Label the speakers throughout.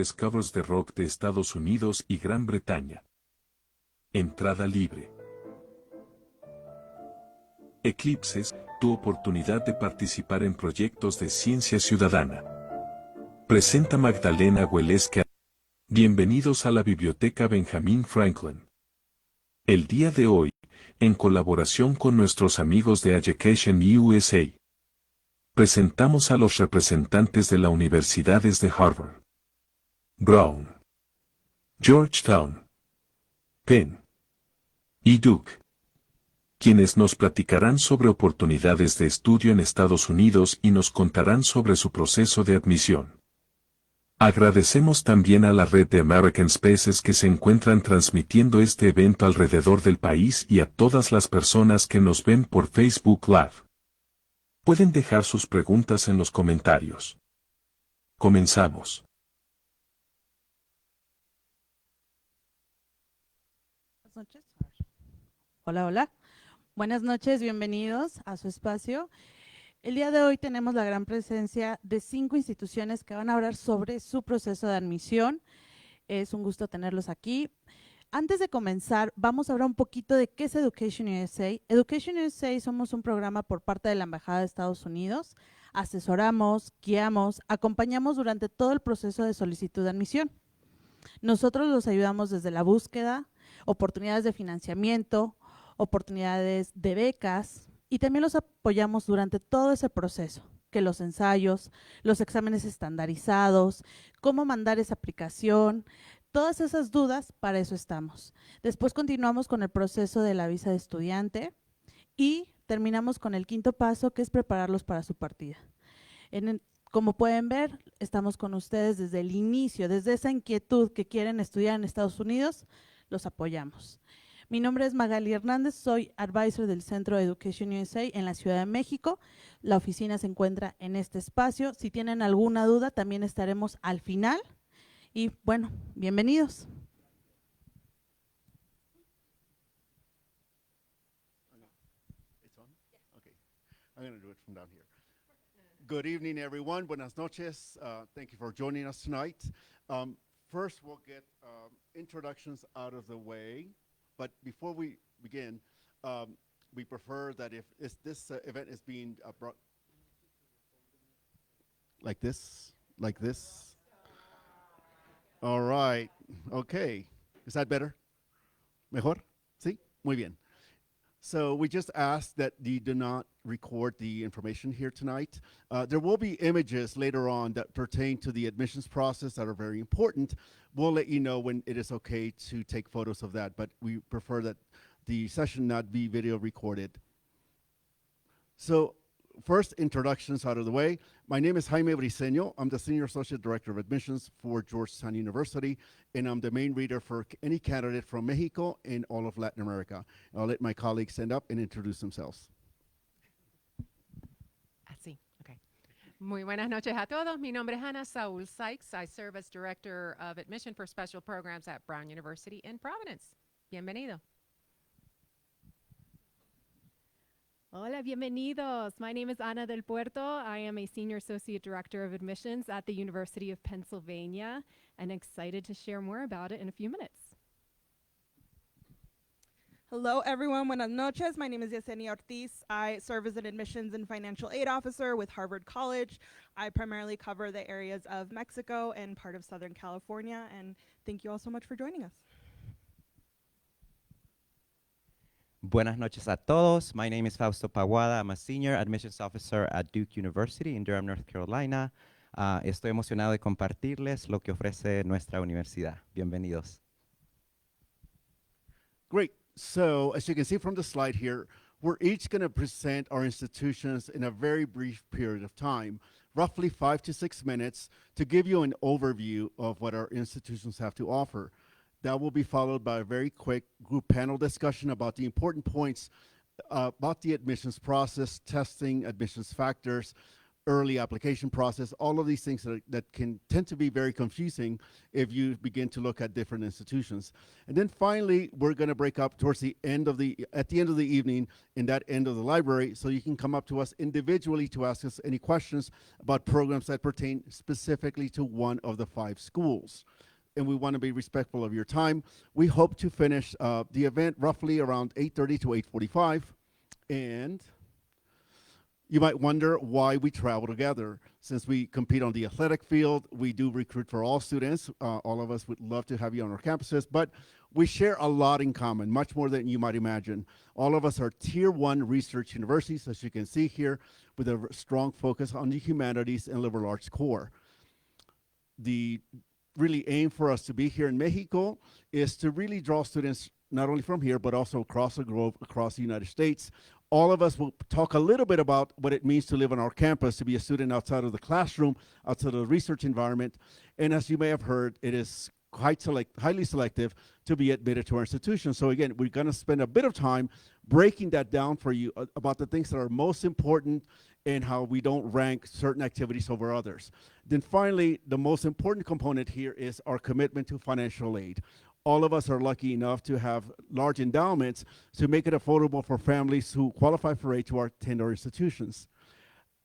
Speaker 1: covers de rock de Estados Unidos y Gran Bretaña. Entrada libre. Eclipses, tu oportunidad de participar en proyectos de ciencia ciudadana. Presenta Magdalena Huelesca. Bienvenidos a la Biblioteca Benjamín Franklin. El día de hoy, en colaboración con nuestros amigos de Education USA, presentamos a los representantes de las universidades de Harvard, Brown, Georgetown, Penn y Duke, quienes nos platicarán sobre oportunidades de estudio en Estados Unidos y nos contarán sobre su proceso de admisión. Agradecemos también a la red de American Spaces que se encuentran transmitiendo este evento alrededor del país y a todas las personas que nos ven por Facebook Live. Pueden dejar sus preguntas en los comentarios. Comenzamos.
Speaker 2: Buenas noches. Hola, hola. Buenas noches, bienvenidos a su espacio. El día de hoy tenemos la gran presencia de 5 instituciones que van a hablar sobre su proceso de admisión. Es un gusto tenerlos aquí. Antes de comenzar, vamos a hablar un poquito de qué es Education USA. Education USA somos un programa por parte de la Embajada de Estados Unidos. Asesoramos, guiamos, acompañamos durante todo el proceso de solicitud de admisión. Nosotros los ayudamos desde la búsqueda, oportunidades de financiamiento, oportunidades de becas y también los apoyamos durante todo ese proceso, que los ensayos, los exámenes estandarizados, cómo mandar esa aplicación, todas esas dudas, para eso estamos. Después continuamos con el proceso de la visa de estudiante y terminamos con el 5º paso, que es prepararlos para su partida. Como pueden ver, estamos con ustedes desde el inicio, desde esa inquietud que quieren estudiar en Estados Unidos, los apoyamos. Mi nombre es Magali Hernández, soy advisor del Centro de Education USA en la Ciudad de México. La oficina se encuentra en este espacio. Si tienen alguna duda, también estaremos al final. Y bueno, bienvenidos.
Speaker 3: Good evening, everyone. Buenas noches. Thank you for joining us tonight. First, we'll get introductions out of the way. But before we begin, we prefer that if this event is being brought like this. All right. Okay. Is that better? Mejor? Sí? Muy bien. So we just ask that you do not record the information here tonight. There will be images later on that pertain to the admissions process that are very important. We'll let you know when it is okay to take photos of that, but we prefer that the session not be video recorded. So first, introductions out of the way. My name is Jaime Briceño. I'm the Senior Associate Director of Admissions for Georgetown University, and I'm the main reader for any candidate from Mexico and all of Latin America. I'll let my colleagues stand up and introduce themselves.
Speaker 4: Así, okay. Muy buenas noches a todos. Mi nombre es Ana Saúl Sykes. I serve as Director of Admission for Special Programs at Brown University in Providence. Bienvenido.
Speaker 5: Hola, bienvenidos. My name is Ana del Puerto. I am a Senior Associate Director of Admissions at the University of Pennsylvania and excited to share more about it in a few minutes.
Speaker 6: Hello, everyone. Buenas noches. My name is Yesenia Ortiz. I serve as an admissions and financial aid officer with Harvard College. I primarily cover the areas of Mexico and part of Southern California. And thank you all so much for joining us.
Speaker 7: Buenas noches a todos. My name is Fausto Paguada. I'm a Senior Admissions Officer at Duke University in Durham, North Carolina. Estoy emocionado de compartirles lo que ofrece nuestra universidad. Bienvenidos.
Speaker 3: Great. So as you can see from the slide here, we're each going to present our institutions in a very brief period of time, roughly 5 to 6 minutes, to give you an overview of what our institutions have to offer. That will be followed by a very quick group panel discussion about the important points about the admissions process, testing, admissions factors, early application process, all of these things that can tend to be very confusing if you begin to look at different institutions. And then finally, we're going to break up towards the end of at the end of the evening in that end of the library, so you can come up to us individually to ask us any questions about programs that pertain specifically to one of the 5 schools. And we want to be respectful of your time. We hope to finish the event roughly around 8:30 to 8:45. And you might wonder why we travel together. Since we compete on the athletic field, we do recruit for all students. All of us would love to have you on our campuses, but we share a lot in common, much more than you might imagine. All of us are Tier 1 research universities, as you can see here, with a strong focus on the humanities and liberal arts core. The really aim for us to be here in Mexico is to really draw students not only from here, but also across the globe, across the United States. All of us will talk a little bit about what it means to live on our campus, to be a student outside of the classroom, outside of the research environment. And as you may have heard, it is highly selective to be admitted to our institution. So again, we're going to spend a bit of time breaking that down for you about the things that are most important and how we don't rank certain activities over others. Then finally, the most important component here is our commitment to financial aid. All of us are lucky enough to have large endowments to make it affordable for families who qualify for aid to attend our institutions.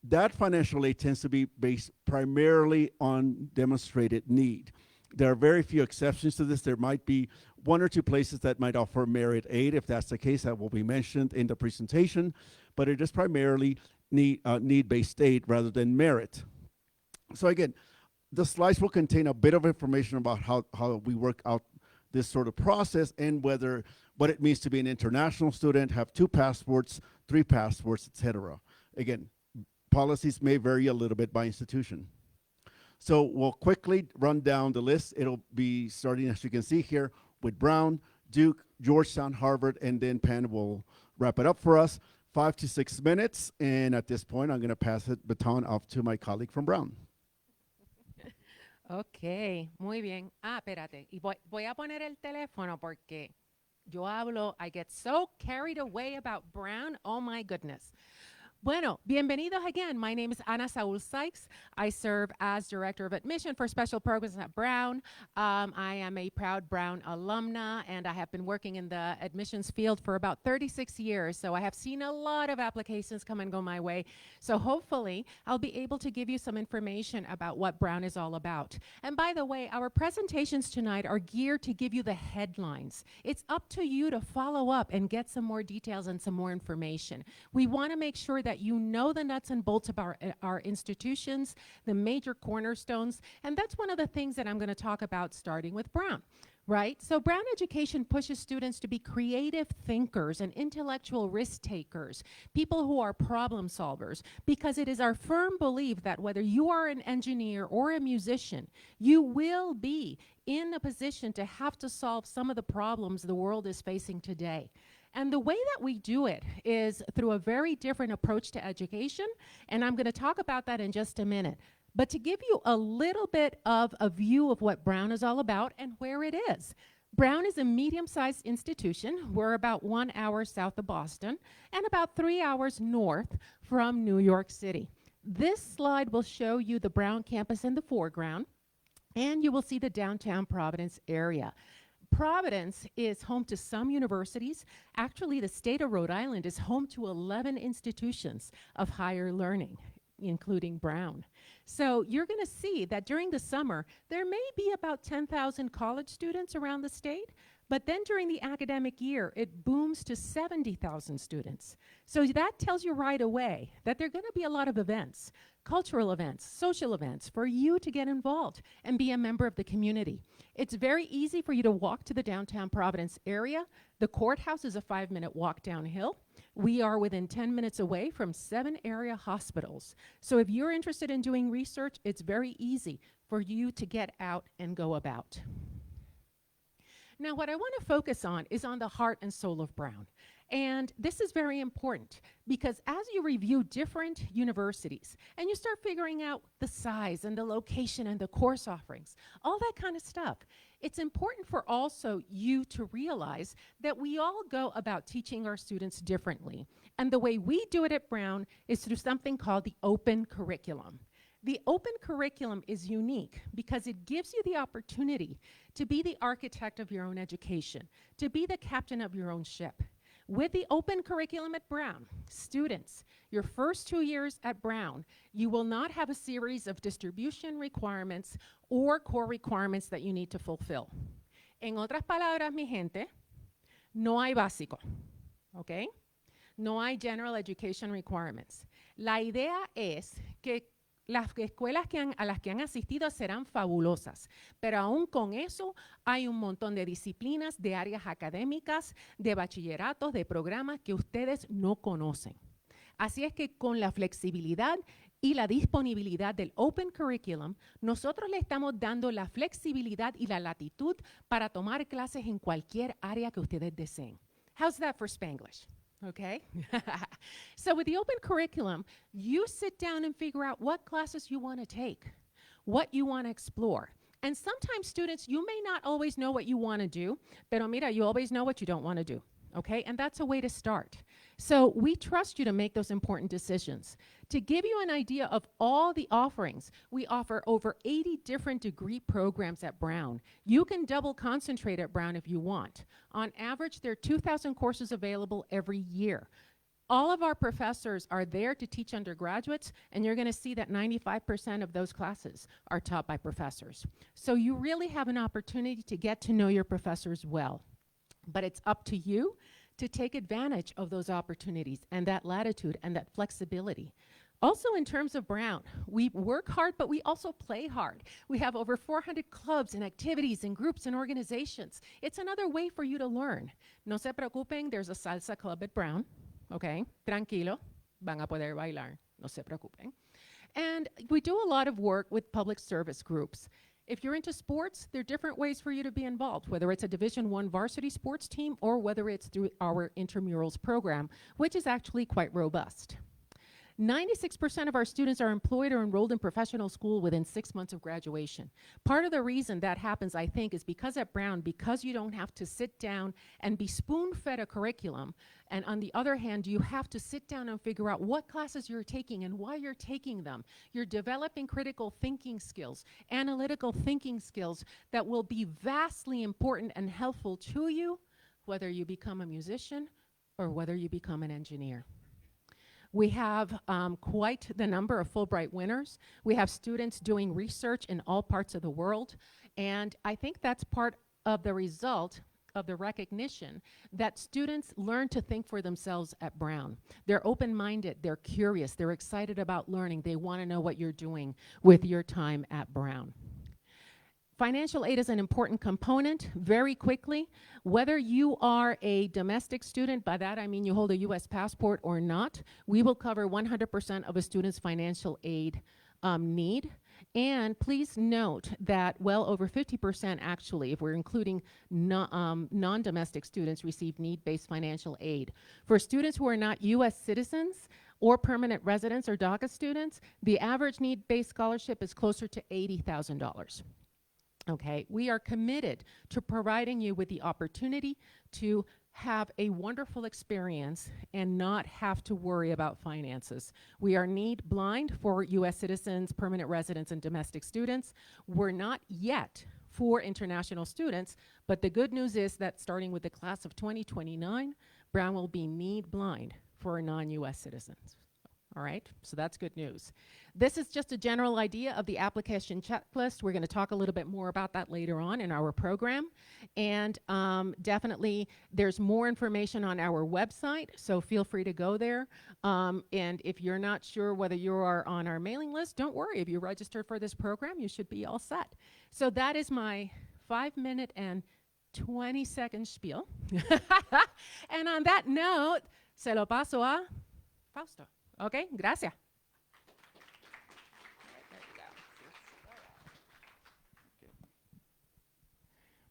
Speaker 3: That financial aid tends to be based primarily on demonstrated need. There are very few exceptions to this. There might be 1 or 2 places that might offer merit aid. If that's the case, that will be mentioned in the presentation, but it is primarily need-based aid rather than merit. So again, the slides will contain a bit of information about how we work out this sort of process and what it means to be an international student, have 2 passports, 3 passports, etc. Again, policies may vary a little bit by institution. So we'll quickly run down the list. It'll be starting, as you can see here, with Brown, Duke, Georgetown, Harvard, and then Penn will wrap it up for us. 5 to 6 minutes, and at this point, I'm going to pass the baton off to my colleague from Brown.
Speaker 4: Ok, muy bien. Espérate. Y voy a poner el teléfono porque yo hablo, I get so carried away about Brown. Oh, my goodness. Bueno, bienvenidos again. My name is Ana Saul Sykes. I serve as Director of Admission for Special Programs at Brown. I am a proud Brown alumna, and I have been working in the admissions field for about 36 years, so I have seen a lot of applications come and go my way. So hopefully, I'll be able to give you some information about what Brown is all about. And by the way, our presentations tonight are geared to give you the headlines. It's up to you to follow up and get some more details and some more information. We want to make sure that you know the nuts and bolts of our institutions, the major cornerstones, and that's one of the things that I'm going to talk about starting with Brown, right? So Brown education pushes students to be creative thinkers and intellectual risk takers, people who are problem solvers, because it is our firm belief that whether you are an engineer or a musician, you will be in a position to have to solve some of the problems the world is facing today. And the way that we do it is through a very different approach to education, and I'm going to talk about that in just a minute. But to give you a little bit of a view of what Brown is all about and where it is. Brown is a medium-sized institution. We're about 1 hour south of Boston and about 3 hours north from New York City. This slide will show you the Brown campus in the foreground, and you will see the downtown Providence area. Providence is home to some universities. Actually, the state of Rhode Island is home to 11 institutions of higher learning, including Brown. So you're going to see that during the summer, there may be about 10,000 college students around the state, but then during the academic year, it booms to 70,000 students. So that tells you right away that there are going to be a lot of events, cultural events, social events, for you to get involved and be a member of the community. It's very easy for you to walk to the downtown Providence area. The courthouse is a 5-minute walk downhill. We are within 10 minutes away from 7 area hospitals. So if you're interested in doing research, it's very easy for you to get out and go about. Now, what I want to focus on is on the heart and soul of Brown. And this is very important because as you review different universities and you start figuring out the size and the location and the course offerings, all that kind of stuff, it's important for also you to realize that we all go about teaching our students differently. And the way we do it at Brown is through something called the open curriculum. The open curriculum is unique because it gives you the opportunity to be the architect of your own education, to be the captain of your own ship. With the open curriculum at Brown, students, your first 2 years at Brown, you will not have a series of distribution requirements or core requirements that you need to fulfill. En otras palabras, mi gente, no hay básico, ¿ok? No hay general education requirements. La idea es que las escuelas a las que han asistido serán fabulosas, pero aún con eso hay un montón de disciplinas, de áreas académicas, de bachilleratos, de programas que ustedes no conocen. Así es que con la flexibilidad y la disponibilidad del Open Curriculum, nosotros le estamos dando la flexibilidad y la latitud para tomar clases en cualquier área que ustedes deseen. How's that for Spanglish? Okay? So with the open curriculum, you sit down and figure out what classes you want to take, what you want to explore. And sometimes students, you may not always know what you want to do, pero mira, you always know what you don't want to do. Okay? And that's a way to start. So we trust you to make those important decisions. To give you an idea of all the offerings, we offer over 80 different degree programs at Brown. You can double concentrate at Brown if you want. On average, there are 2,000 courses available every year. All of our professors are there to teach undergraduates, and you're going to see that 95% of those classes are taught by professors. So you really have an opportunity to get to know your professors well. But it's up to you to take advantage of those opportunities and that latitude and that flexibility. Also, in terms of Brown, we work hard, but we also play hard. We have over 400 clubs and activities and groups and organizations. It's another way for you to learn. No se preocupen, there's a salsa club at Brown, okay? Tranquilo, van a poder bailar, no se preocupen. And we do a lot of work with public service groups. If you're into sports, there are different ways for you to be involved, whether it's a Division I varsity sports team or whether it's through our intramurals program, which is actually quite robust. 96% of our students are employed or enrolled in professional school within 6 months of graduation. Part of the reason that happens, I think, is because at Brown, because you don't have to sit down and be spoon-fed a curriculum, and on the other hand, you have to sit down and figure out what classes you're taking and why you're taking them. You're developing critical thinking skills, analytical thinking skills that will be vastly important and helpful to you, whether you become a musician or whether you become an engineer. We have quite the number of Fulbright winners. We have students doing research in all parts of the world. And I think that's part of the result of the recognition that students learn to think for themselves at Brown. They're open-minded, they're curious, they're excited about learning, they want to know what you're doing with your time at Brown. Financial aid is an important component. Very quickly, whether you are a domestic student, by that I mean you hold a US passport or not, we will cover 100% of a student's financial aid need. And please note that well over 50% actually, if we're including non-domestic students, receive need-based financial aid. For students who are not US citizens or permanent residents or DACA students, the average need-based scholarship is closer to $80,000. Okay, we are committed to providing you with the opportunity to have a wonderful experience and not have to worry about finances. We are need blind for US citizens, permanent residents, and domestic students. We're not yet for international students, but the good news is that starting with the class of 2029, Brown will be need blind for non-US citizens. All right, so that's good news. This is just a general idea of the application checklist. We're going to talk a little bit more about that later on in our program. And definitely there's more information on our website, so feel free to go there. And if you're not sure whether you are on our mailing list, don't worry. If you're registered for this program, you should be all set. So that is my 5-minute and 20-second spiel. And on that note, se lo paso a Fausto. Okay, gracias.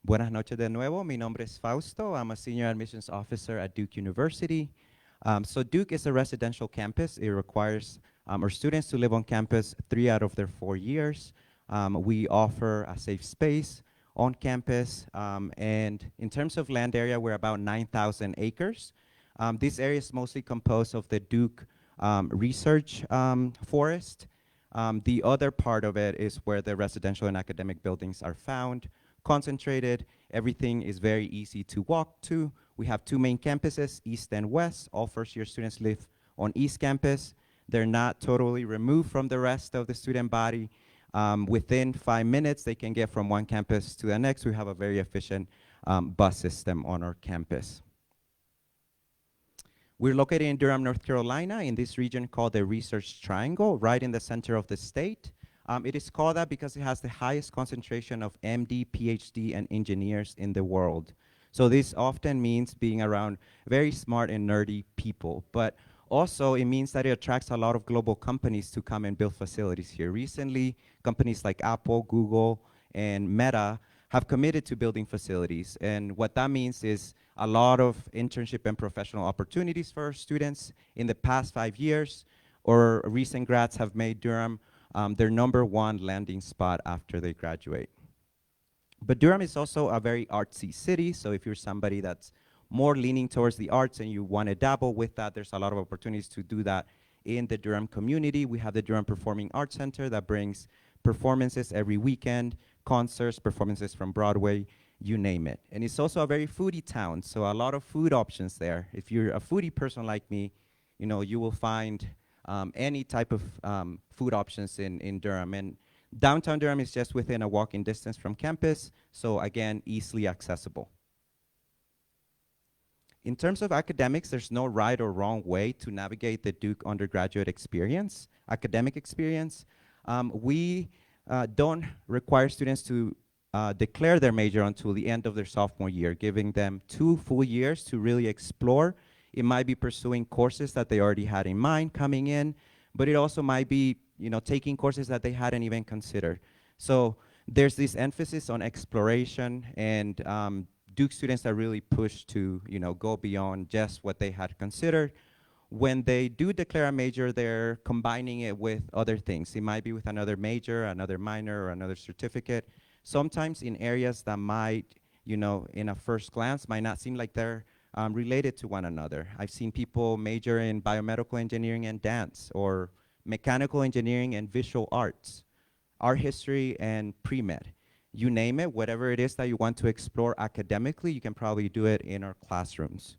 Speaker 7: Buenas noches de nuevo. Mi nombre es Fausto. I'm a senior admissions officer at Duke University. So Duke is a residential campus. It requires our students to live on campus 3 out of their 4 years. We offer a safe space on campus. And in terms of land area, we're about 9,000 acres. This area is mostly composed of the Duke research forest. The other part of it is where the residential and academic buildings are found, concentrated. Everything is very easy to walk to. We have 2 main campuses, East and West. All first-year students live on East Campus. They're not totally removed from the rest of the student body. Within 5 minutes, they can get from one campus to the next. We have a very efficient bus system on our campus. We're located in Durham, North Carolina, in this region called the Research Triangle, right in the center of the state. It is called that because it has the highest concentration of MD, PhD, and engineers in the world. So this often means being around very smart and nerdy people, but also it means that it attracts a lot of global companies to come and build facilities here. Recently, companies like Apple, Google, and Meta have committed to building facilities, and what that means is a lot of internship and professional opportunities for our students. In the past 5 years, or recent grads have made Durham their #1 landing spot after they graduate. But Durham is also a very artsy city, so if you're somebody that's more leaning towards the arts and you want to dabble with that, there's a lot of opportunities to do that in the Durham community. We have the Durham Performing Arts Center that brings performances every weekend, concerts, performances from Broadway, you name it. And it's also a very foodie town, so a lot of food options there. If you're a foodie person like me, you know, you will find any type of food options in Durham. And downtown Durham is just within a walking distance from campus, so again, easily accessible. In terms of academics, there's no right or wrong way to navigate the Duke undergraduate experience, academic experience. We don't require students to declare their major until the end of their sophomore year, giving them 2 full years to really explore. It might be pursuing courses that they already had in mind coming in, but it also might be, you know, taking courses that they hadn't even considered. So there's this emphasis on exploration, and Duke students are really pushed to, you know, go beyond just what they had considered. When they do declare a major, they're combining it with other things. It might be with another major, another minor, or another certificate. Sometimes in areas that might, you know, in a first glance, might not seem like they're related to one another. I've seen people major in biomedical engineering and dance, or mechanical engineering and visual arts, art history and pre-med. You name it, whatever it is that you want to explore academically, you can probably do it in our classrooms.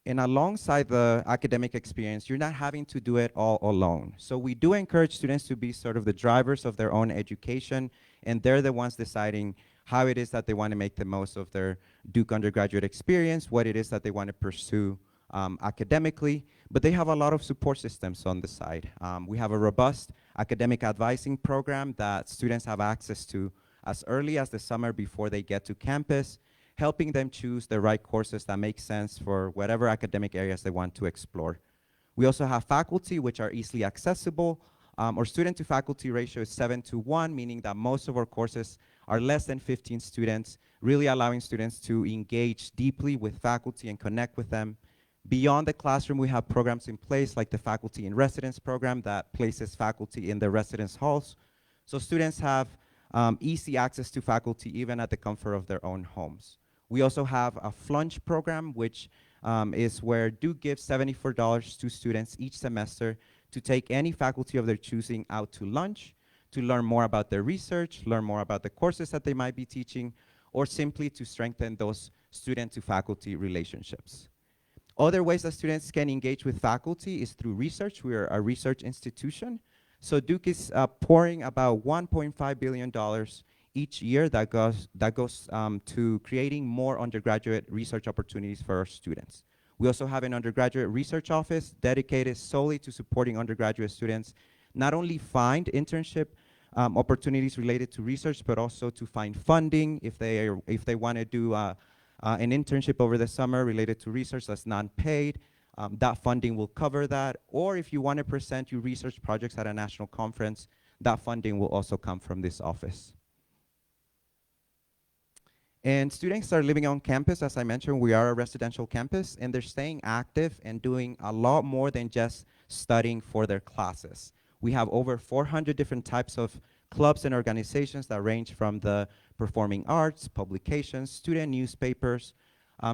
Speaker 7: And alongside the academic experience, you're not having to do it all alone. So we do encourage students to be sort of the drivers of their own education, and they're the ones deciding how it is that they want to make the most of their Duke undergraduate experience, what it is that they want to pursue academically, but they have a lot of support systems on the side. We have a robust academic advising program that students have access to as early as the summer before they get to campus, helping them choose the right courses that make sense for whatever academic areas they want to explore. We also have faculty which are easily accessible. Our student to faculty ratio is 7:1, meaning that most of our courses are less than 15 students, really allowing students to engage deeply with faculty and connect with them. Beyond the classroom, we have programs in place like the Faculty in Residence program that places faculty in the residence halls. So students have easy access to faculty even at the comfort of their own homes. We also have a flunch program, which is where Duke gives $74 to students each semester to take any faculty of their choosing out to lunch, to learn more about their research, learn more about the courses that they might be teaching, or simply to strengthen those student to faculty relationships. Other ways that students can engage with faculty is through research. We are a research institution. So Duke is pouring about $1.5 billion each year that goes to creating more undergraduate research opportunities for our students. We also have an undergraduate research office dedicated solely to supporting undergraduate students, not only find internship opportunities related to research, but also to find funding if they want to do an internship over the summer related to research that's non-paid. That funding will cover that. Or if you want to present your research projects at a national conference, that funding will also come from this office. And students are living on campus. As I mentioned, we are a residential campus, and they're staying active and doing a lot more than just studying for their classes. We have over 400 different types of clubs and organizations that range from the performing arts, publications, student newspapers,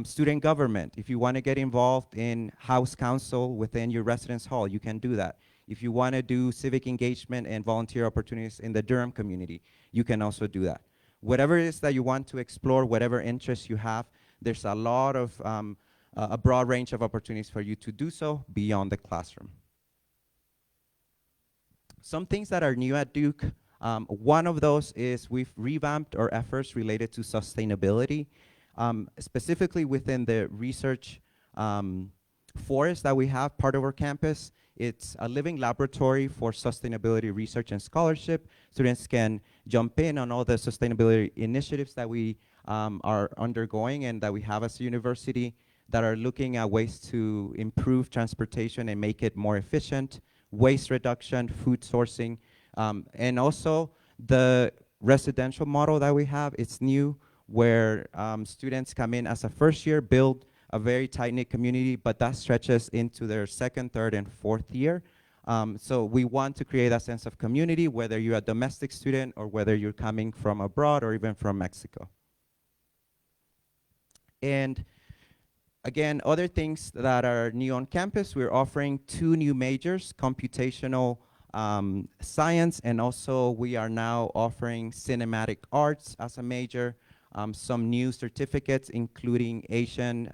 Speaker 7: student government. If you want to get involved in house council within your residence hall, you can do that. If you want to do civic engagement and volunteer opportunities in the Durham community, you can also do that. Whatever it is that you want to explore, whatever interests you have, there's a lot of, a broad range of opportunities for you to do so beyond the classroom. Some things that are new at Duke, one of those is we've revamped our efforts related to sustainability, specifically within the research forest that we have, part of our campus. It's a living laboratory for sustainability research and scholarship. Students can jump in on all the sustainability initiatives that we are undergoing and that we have as a university that are looking at ways to improve transportation and make it more efficient, waste reduction, food sourcing, and also the residential model that we have. It's new, where students come in as a first year, build a very tight-knit community, but that stretches into their second, third, and fourth year. So we want to create a sense of community, whether you're a domestic student or whether you're coming from abroad or even from Mexico. And again, other things that are new on campus, we're offering 2 new majors, computational science, and also we are now offering cinematic arts as a major. Some new certificates, including Asian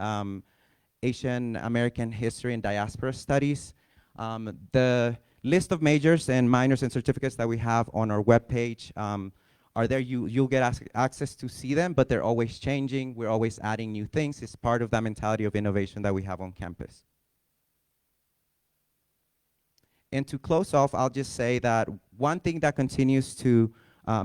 Speaker 7: American history and diaspora studies. The list of majors and minors and certificates that we have on our webpage are there. You'll get access to see them, but they're always changing. We're always adding new things. It's part of that mentality of innovation that we have on campus. And to close off, I'll just say that one thing that continues to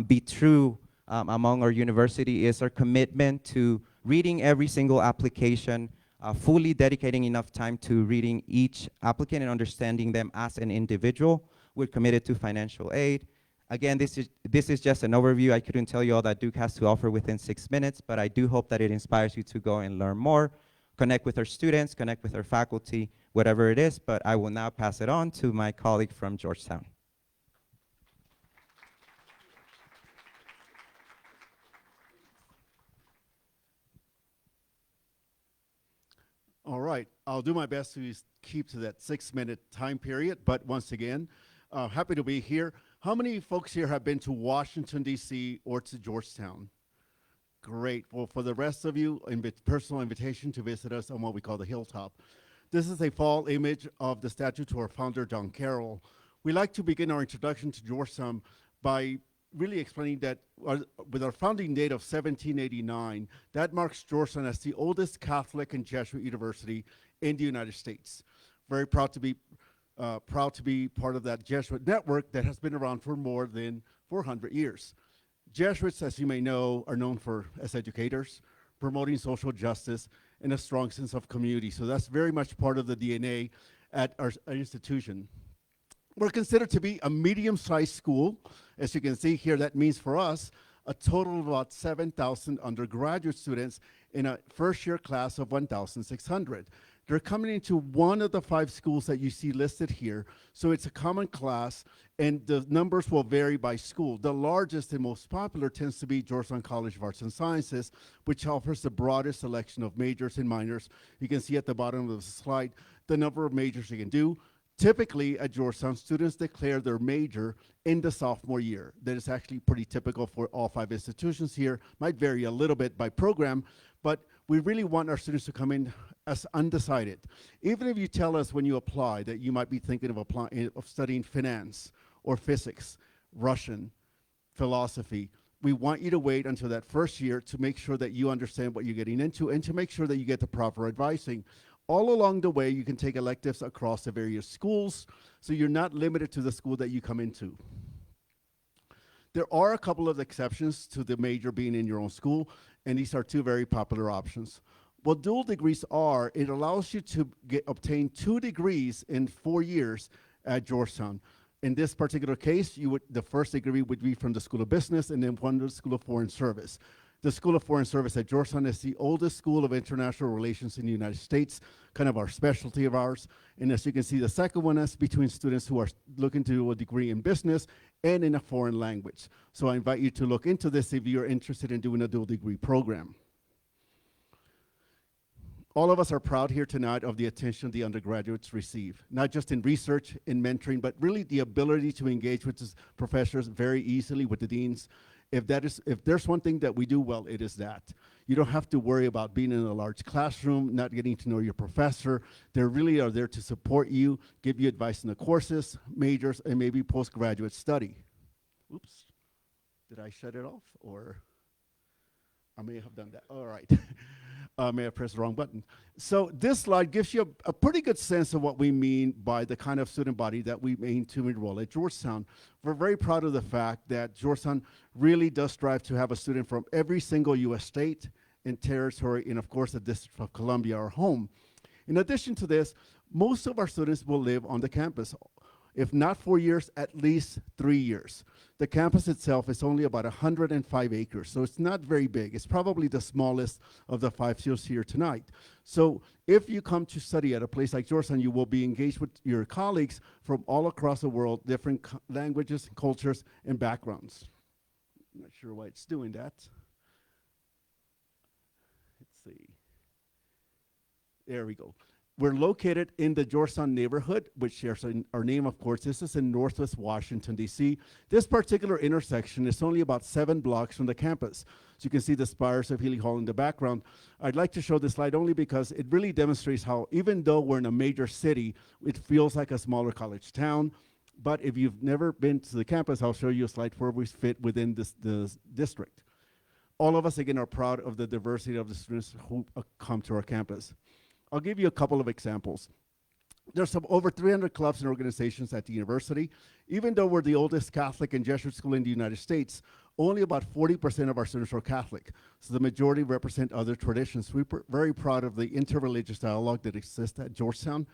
Speaker 7: be true among our university is our commitment to reading every single application, fully dedicating enough time to reading each applicant and understanding them as an individual. We're committed to financial aid. Again, this is just an overview. I couldn't tell you all that Duke has to offer within 6 minutes, but I do hope that it inspires you to go and learn more, connect with our students, connect with our faculty, whatever it is. But I will now pass it on to my colleague from Georgetown.
Speaker 3: All right, I'll do my best to keep to that 6-minute time period, but once again, happy to be here. How many folks here have been to Washington, D.C. or to Georgetown? Great. Well, for the rest of you, personal invitation to visit us on what we call the Hilltop. This is a fall image of the statue to our founder, John Carroll. We like to begin our introduction to Georgetown by really explaining that with our founding date of 1789, that marks Georgetown as the oldest Catholic and Jesuit university in the United States. Very proud to be part of that Jesuit network that has been around for more than 400 years. Jesuits, as you may know, are known as educators, promoting social justice and a strong sense of community. So that's very much part of the DNA at our institution. We're considered to be a medium-sized school. As you can see here, that means for us a total of about 7,000 undergraduate students in a first-year class of 1,600. They're coming into one of the 5 schools that you see listed here. So it's a common class, and the numbers will vary by school. The largest and most popular tends to be Georgetown College of Arts and Sciences, which offers the broadest selection of majors and minors. You can see at the bottom of the slide the number of majors you can do. Typically, at Georgetown, students declare their major in the sophomore year. That is actually pretty typical for all 5 institutions here. Might vary a little bit by program, but we really want our students to come in as undecided. Even if you tell us when you apply that you might be thinking of studying finance or physics, Russian, philosophy, we want you to wait until that first year to make sure that you understand what you're getting into and to make sure that you get the proper advising. All along the way, you can take electives across the various schools, so you're not limited to the school that you come into. There are a couple of exceptions to the major being in your own school, and these are 2 very popular options. What dual degrees are, it allows you to obtain 2 degrees in 4 years at Georgetown. In this particular case, the first degree would be from the School of Business and then one from the School of Foreign Service. The School of Foreign Service at Georgetown is the oldest school of international relations in the United States, kind of our specialty of ours. And as you can see, the second one is between students who are looking to do a degree in business and in a foreign language. So I invite you to look into this if you're interested in doing a dual degree program. All of us are proud here tonight of the attention the undergraduates receive, not just in research, in mentoring, but really the ability to engage with the professors very easily, with the deans. If there's one thing that we do well, it is that. You don't have to worry about being in a large classroom, not getting to know your professor. They really are there to support you, give you advice in the courses, majors, and maybe postgraduate study. Oops, did I shut it off? Or I may have done that. All right. May have pressed the wrong button. So this slide gives you a pretty good sense of what we mean by the kind of student body that we aim to enroll at Georgetown. We're very proud of the fact that Georgetown really does strive to have a student from every single U.S. state and territory, and of course the District of Columbia, our home. In addition to this, most of our students will live on the campus. If not 4 years, at least 3 years. The campus itself is only about 105 acres, so it's not very big. It's probably the smallest of the 5 you'll see here tonight. So if you come to study at a place like Georgetown, you will be engaged with your colleagues from all across the world, different languages, cultures, and backgrounds. I'm not sure why it's doing that. Let's see. There we go. We're located in the Georgetown neighborhood, which shares our name, of course. This is in Northwest Washington, D.C. This particular intersection is only about 7 blocks from the campus. So you can see the spires of Healy Hall in the background. I'd like to show this slide only because it really demonstrates how, even though we're in a major city, it feels like a smaller college town. But if you've never been to the campus, I'll show you a slide where we fit within this district. All of us, again, are proud of the diversity of the students who come to our campus. I'll give you a couple of examples. There's over 300 clubs and organizations at the university. Even though we're the oldest Catholic and Jesuit school in the United States, only about 40% of our students are Catholic. So the majority represent other traditions. We're very proud of the interreligious dialogue that exists at Georgetown.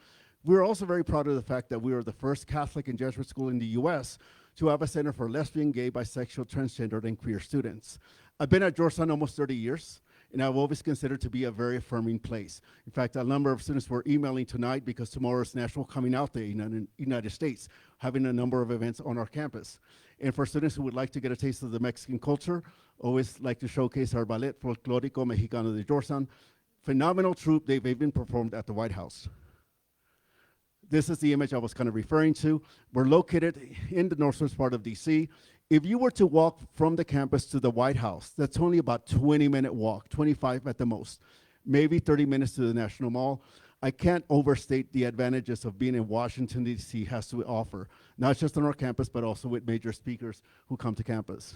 Speaker 3: We're also very proud of the fact that we are the first Catholic and Jesuit school in the US to have a center for lesbian, gay, bisexual, transgender, and queer students. I've been at Georgetown almost 30 years. And I've always considered to be a very affirming place. In fact, a number of students were emailing tonight because tomorrow is National Coming Out Day in the United States, having a number of events on our campus. And for students who would like to get a taste of the Mexican culture, always like to showcase our Ballet Folclórico Mexicano de Georgetown. Phenomenal troupe, they've even performed at the White House. This is the image I was kind of referring to. We're located in the northwest part of DC. If you were to walk from the campus to the White House, that's only about 20-minute walk, 25 at the most, maybe 30 minutes to the National Mall. I can't overstate the advantages of being in Washington, D.C. has to offer, not just on our campus, but also with major speakers who come to campus.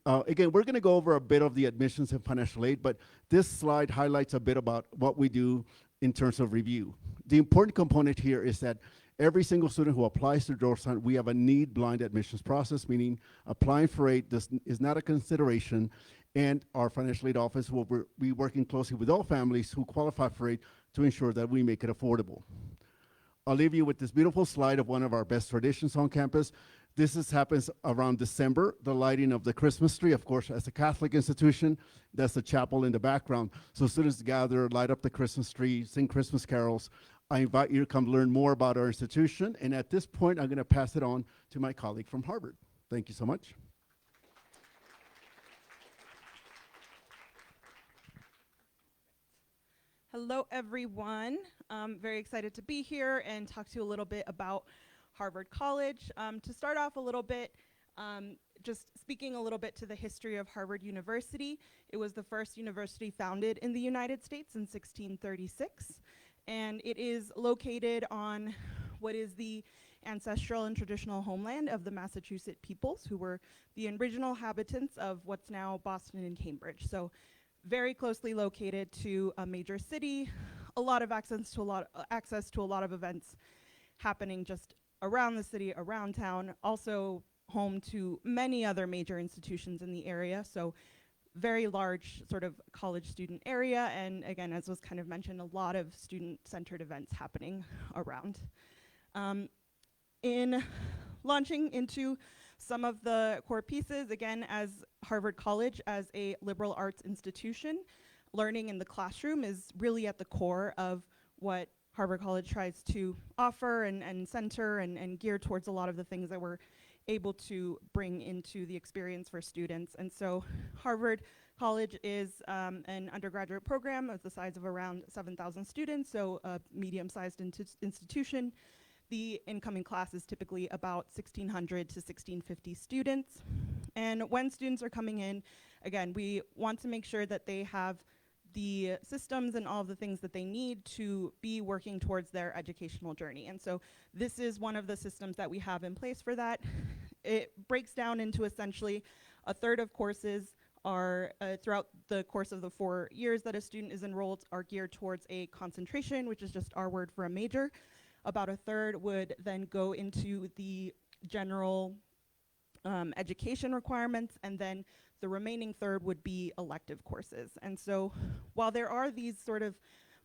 Speaker 3: Again, we're gonna go over a bit of the admissions and financial aid, but this slide highlights a bit about what we do in terms of review. The important component here is that every single student who applies to Georgetown, we have a need-blind admissions process, meaning applying for aid is not a consideration, and our financial aid office will be working closely with all families who qualify for aid to ensure that we make it affordable. I'll leave you with this beautiful slide of one of our best traditions on campus. This happens around December, the lighting of the Christmas tree. Of course, as a Catholic institution, that's the chapel in the background. So students gather, light up the Christmas tree, sing Christmas carols. I invite you to come learn more about our institution. And at this point, I'm going to pass it on to my colleague from Harvard. Thank you so much.
Speaker 6: Hello, everyone. I'm very excited to be here and talk to you a little bit about Harvard College. To start off a little bit, just speaking a little bit to the history of Harvard University. It was the first university founded in the United States in 1636. And it is located on what is the ancestral and traditional homeland of the Massachusetts peoples, who were the original inhabitants of what's now Boston and Cambridge. So very closely located to a major city, a lot of access to a lot of events happening just around the city, around town, also home to many other major institutions in the area. So very large sort of college student area, and again, as was kind of mentioned, a lot of student-centered events happening around. In launching into Some of the core pieces, again, as Harvard College, as a liberal arts institution, learning in the classroom is really at the core of what Harvard College tries to offer and center and gear towards a lot of the things that we're able to bring into the experience for students. And so Harvard College is an undergraduate program of the size of around 7,000 students, so a medium-sized institution. The incoming class is typically about 1,600 to 1,650 students. And when students are coming in, again, we want to make sure that they have the systems and all of the things that they need to be working towards their educational journey. And so this is one of the systems that we have in place for that. It breaks down into essentially a third of courses are throughout the course of the 4 years that a student is enrolled are geared towards a concentration, which is just our word for a major. About a third would then go into the general education requirements, and then the remaining third would be elective courses. And so while there are these sort of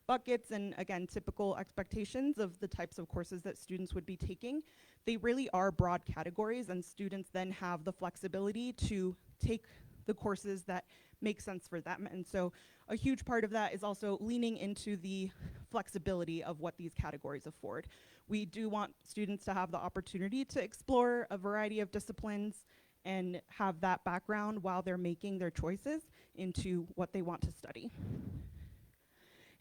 Speaker 6: buckets and, again, typical expectations of the types of courses that students would be taking, they really are broad categories, and students then have the flexibility to take the courses that make sense for them. And so a huge part of that is also leaning into the flexibility of what these categories afford. We do want students to have the opportunity to explore a variety of disciplines and have that background while they're making their choices into what they want to study.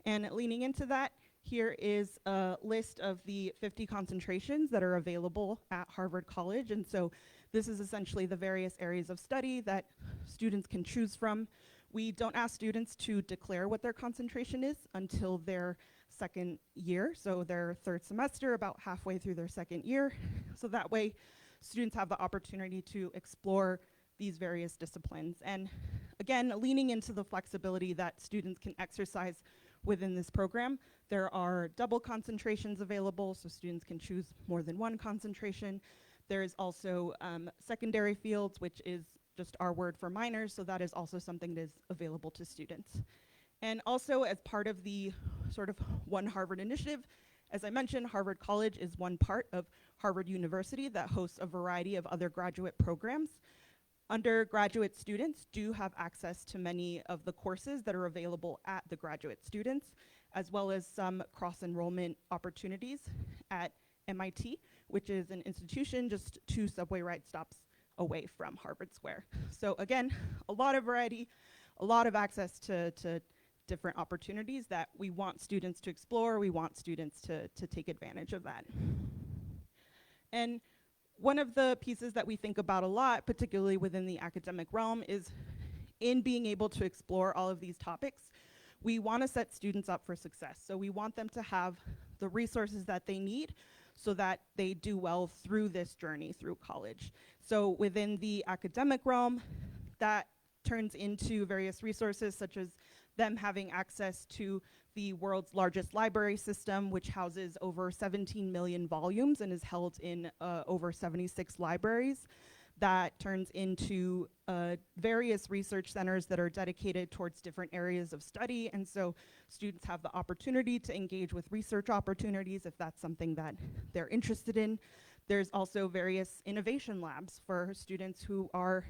Speaker 6: And leaning into that, here is a list of the 50 concentrations that are available at Harvard College. And so this is essentially the various areas of study that students can choose from. We don't ask students to declare what their concentration is until their second year, so their third semester, about halfway through their second year. So that way, students have the opportunity to explore these various disciplines. And again, leaning into the flexibility that students can exercise within this program. There are double concentrations available, so students can choose more than one concentration. There is also secondary fields, which is just our word for minors, so that is also something that is available to students. And also, as part of the sort of One Harvard initiative, as I mentioned, Harvard College is one part of Harvard University that hosts a variety of other graduate programs. Undergraduate students do have access to many of the courses that are available at the graduate students, as well as some cross-enrollment opportunities at MIT, which is an institution just 2 subway ride stops away from Harvard Square. So again, a lot of variety, a lot of access to different opportunities that we want students to explore, we want students to take advantage of that. And one of the pieces that we think about a lot, particularly within the academic realm, is in being able to explore all of these topics, we want to set students up for success. So we want them to have the resources that they need so that they do well through this journey through college. So within the academic realm, that turns into various resources such as them having access to the world's largest library system, which houses over 17 million volumes and is held in over 76 libraries. That turns into various research centers that are dedicated towards different areas of study. And so students have the opportunity to engage with research opportunities if that's something that they're interested in. There's also various innovation labs for students who are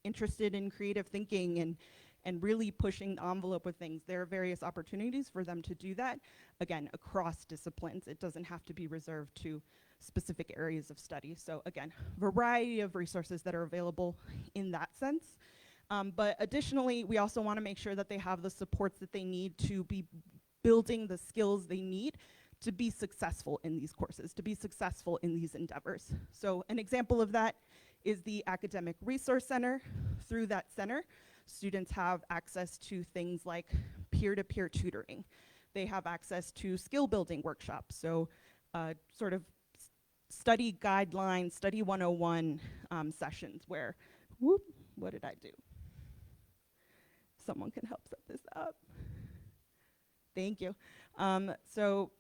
Speaker 6: interested in creative thinking and really pushing the envelope with things. There are various opportunities for them to do that, again, across disciplines. It doesn't have to be reserved to specific areas of study. So again, variety of resources that are available in that sense. But additionally, we also want to make sure that they have the supports that they need to be building the skills they need to be successful in these courses, to be successful in these endeavors. So an example of that is the Academic Resource Center. Through that center, students have access to things like peer-to-peer tutoring. They have access to skill building workshops, so sort of study guidelines, study 101 sessions where, whoop, what did I do? Someone can help set this up. Thank you. So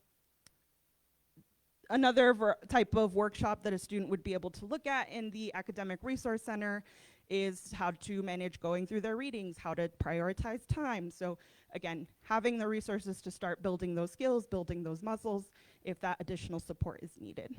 Speaker 6: another type of workshop that a student would be able to look at in the Academic Resource Center is how to manage going through their readings, how to prioritize time. So again, having the resources to start building those skills, building those muscles, if that additional support is needed.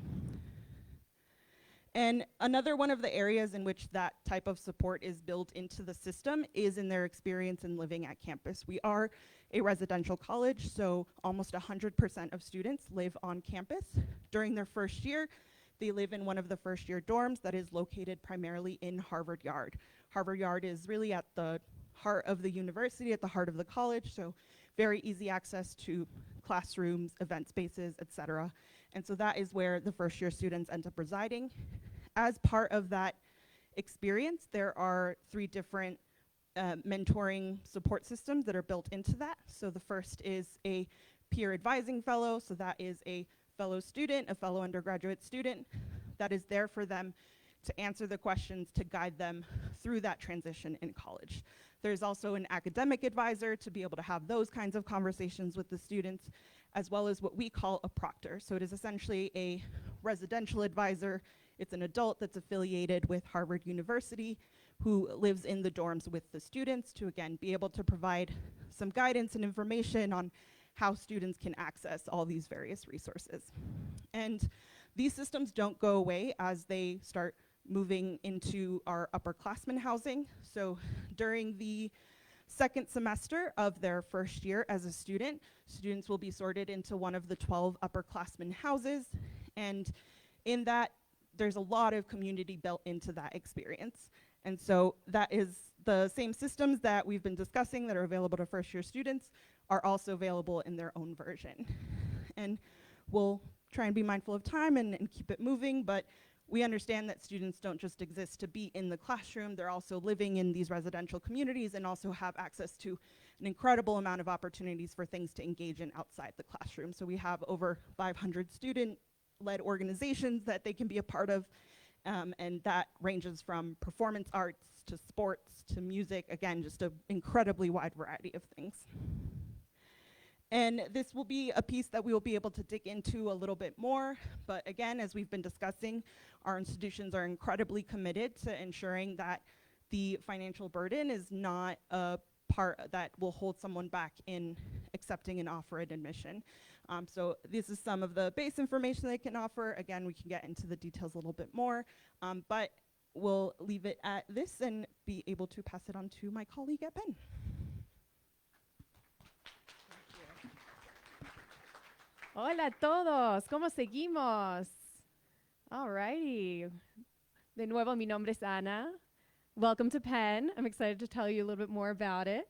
Speaker 6: And another one of the areas in which that type of support is built into the system is in their experience in living at campus. We are a residential college, so almost 100% of students live on campus. During their first year, they live in one of the first year dorms that is located primarily in Harvard Yard. Harvard Yard is really at the heart of the university, at the heart of the college, so very easy access to classrooms, event spaces, etc. And so that is where the first year students end up residing. As part of that experience, there are 3 different mentoring support systems that are built into that. So the first is a peer advising fellow. So that is a fellow student, a fellow undergraduate student that is there for them to answer the questions, to guide them through that transition in college. There's also an academic advisor to be able to have those kinds of conversations with the students, as well as what we call a proctor. So it is essentially a residential advisor. It's an adult that's affiliated with Harvard University who lives in the dorms with the students to, again, be able to provide some guidance and information on how students can access all these various resources. And these systems don't go away as they start moving into our upperclassmen housing. So during the second semester of their first year as a student, students will be sorted into one of the 12 upperclassmen houses. And in that, there's a lot of community built into that experience. And so that is the same systems that we've been discussing that are available to first year students are also available in their own version. And we'll try and be mindful of time and keep it moving, but we understand that students don't just exist to be in the classroom, they're also living in these residential communities and also have access to an incredible amount of opportunities for things to engage in outside the classroom. So we have over 500 student-led organizations that they can be a part of, and that ranges from performance arts to sports to music, again, just an incredibly wide variety of things. And this will be a piece that we will be able to dig into a little bit more. But again, as we've been discussing, our institutions are incredibly committed to ensuring that the financial burden is not a part that will hold someone back in accepting an offer at admission. So this is some of the base information they can offer. Again, we can get into the details a little bit more, but we'll leave it at this and be able to pass it on to my colleague at Penn.
Speaker 5: Hola a todos, ¿cómo seguimos? All righty. De nuevo, mi nombre es Ana. Welcome to Penn. I'm excited to tell you a little bit more about it.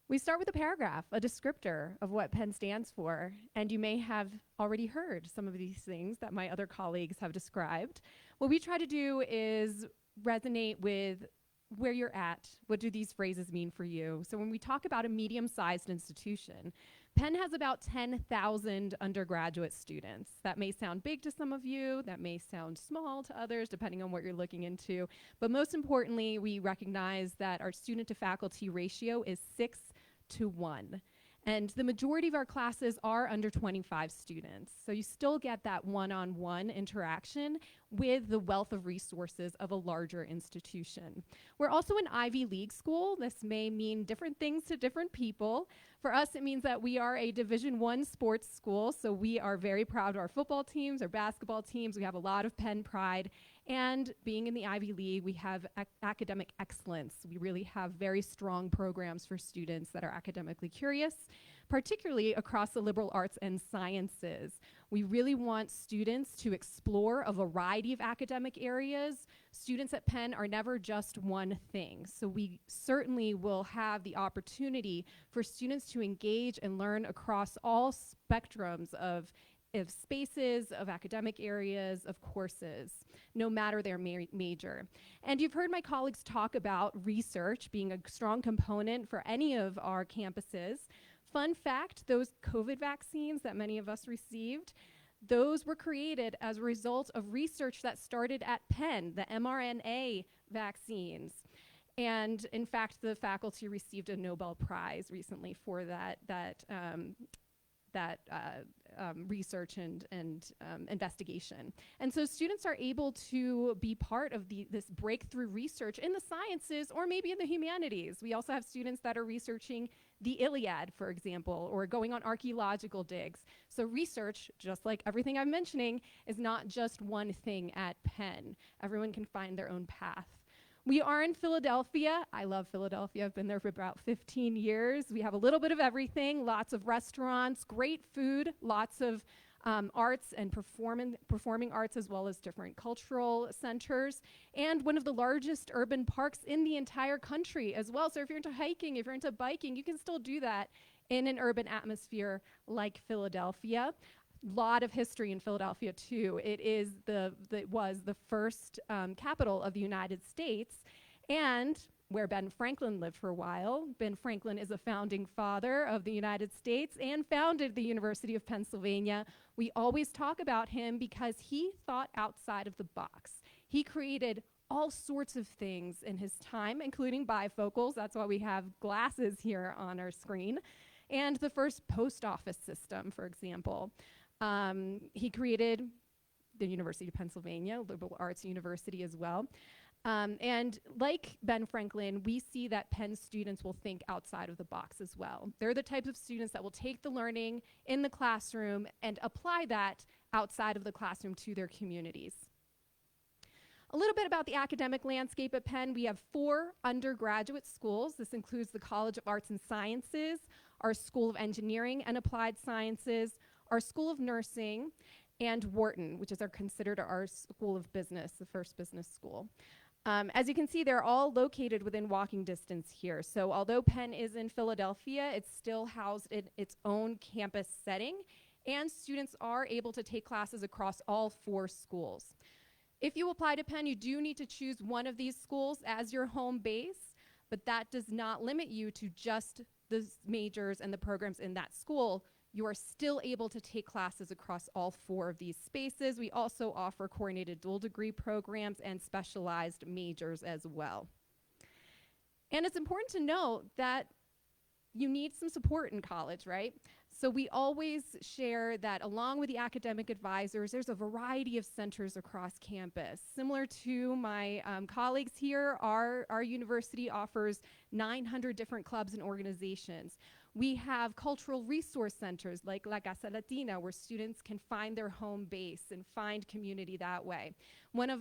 Speaker 5: We start with a paragraph, a descriptor of what Penn stands for, and you may have already heard some of these things that my other colleagues have described. What we try to do is resonate with where you're at. What do these phrases mean for you? So when we talk about a medium-sized institution, Penn has about 10,000 undergraduate students. That may sound big to some of you, that may sound small to others, depending on what you're looking into. But most importantly, we recognize that our student to faculty ratio is 6:1. And the majority of our classes are under 25 students. So you still get that one-on-one interaction with the wealth of resources of a larger institution. We're also an Ivy League school. This may mean different things to different people. For us, it means that we are a Division I sports school, so we are very proud of our football teams, our basketball teams. We have a lot of Penn pride. And being in the Ivy League, we have academic excellence. We really have very strong programs for students that are academically curious, particularly across the liberal arts and sciences. We really want students to explore a variety of academic areas. Students at Penn are never just one thing. So we certainly will have the opportunity for students to engage and learn across all spectrums of spaces, of academic areas, of courses, no matter their major. And you've heard my colleagues talk about research being a strong component for any of our campuses. Fun fact, those COVID vaccines that many of us received, those were created as a result of research that started at Penn, the mRNA vaccines. And in fact, the faculty received a Nobel Prize recently for that research and investigation. And so students are able to be part of this breakthrough research in the sciences or maybe in the humanities. We also have students that are researching the Iliad, for example, or going on archaeological digs. So research, just like everything I'm mentioning, is not just one thing at Penn. Everyone can find their own path. We are in Philadelphia. I love Philadelphia. I've been there for about 15 years. We have a little bit of everything, lots of restaurants, great food, lots of arts and performing arts, as well as different cultural centers, and one of the largest urban parks in the entire country as well. So if you're into hiking, if you're into biking, you can still do that in an urban atmosphere like Philadelphia. Lot of history in Philadelphia too. It was the first capital of the United States, and where Ben Franklin lived for a while. Ben Franklin is a founding father of the United States and founded the University of Pennsylvania. We always talk about him because he thought outside of the box. He created all sorts of things in his time, including bifocals. That's why we have glasses here on our screen. And the first post office system, for example. He created the University of Pennsylvania, liberal arts university as well. And like Ben Franklin, we see that Penn students will think outside of the box as well. They're the types of students that will take the learning in the classroom and apply that outside of the classroom to their communities. A little bit about the academic landscape at Penn. We have 4 undergraduate schools. This includes the College of Arts and Sciences, our School of Engineering and Applied Sciences, our School of Nursing, and Wharton, which is considered our School of Business, the first business school. As you can see, they're all located within walking distance here. So although Penn is in Philadelphia, it's still housed in its own campus setting, and students are able to take classes across all 4 schools. If you apply to Penn, you do need to choose one of these schools as your home base, but that does not limit you to just the majors and the programs in that school. You are still able to take classes across all 4 of these spaces. We also offer coordinated dual degree programs and specialized majors as well. And it's important to note that you need some support in college, right? So we always share that along with the academic advisors, there's a variety of centers across campus. Similar to my colleagues here, our university offers 900 different clubs and organizations. We have cultural resource centers like La Casa Latina, where students can find their home base and find community that way.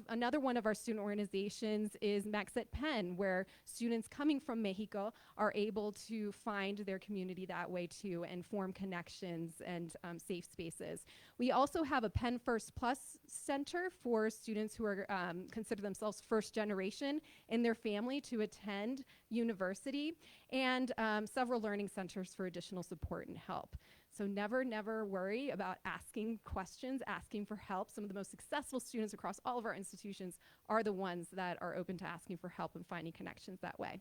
Speaker 5: Another one of our student organizations is Mex at Penn, where students coming from Mexico are able to find their community that way too and form connections and safe spaces. We also have a Penn First Plus center for students who are consider themselves first generation in their family to attend university, and several learning centers for additional support and help. So never worry about asking questions, asking for help. Some of the most successful students across all of our institutions are the ones that are open to asking for help and finding connections that way.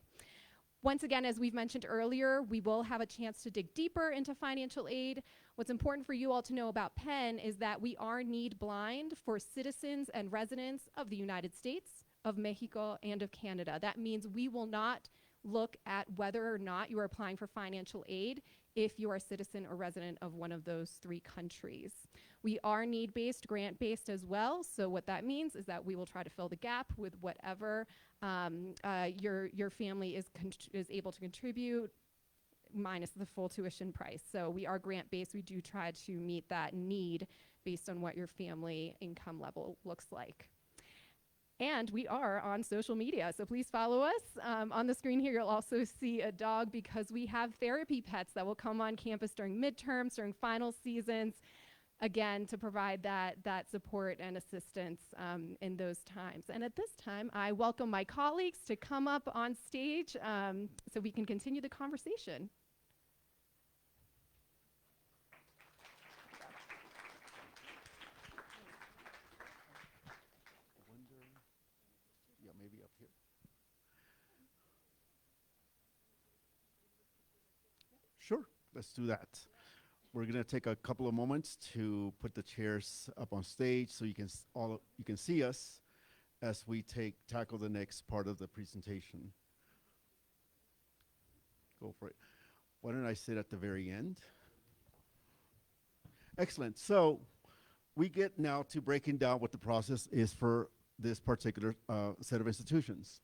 Speaker 5: Once again, as we've mentioned earlier, we will have a chance to dig deeper into financial aid. What's important for you all to know about Penn is that we are need blind for citizens and residents of the United States, of Mexico, and of Canada. That means we will not look at whether or not you are applying for financial aid if you are a citizen or resident of one of those 3 countries. We are need-based, grant-based as well, so what that means is that we will try to fill the gap with whatever your family is able to contribute, minus the full tuition price. So we are grant-based. We do try to meet that need based on what your family income level looks like. And we are on social media, so please follow us. On the screen here, you'll also see a dog because we have therapy pets that will come on campus during midterms, during final seasons, again, to provide that support and assistance in those times. And at this time, I welcome my colleagues to come up on stage so we can continue the conversation.
Speaker 3: Maybe up here. Sure, let's do that. We're going to take a couple of moments to put the chairs up on stage so you can see us as we tackle the next part of the presentation. Go for it. Why don't I sit at the very end? Excellent. So we get now to breaking down what the process is for this particular set of institutions.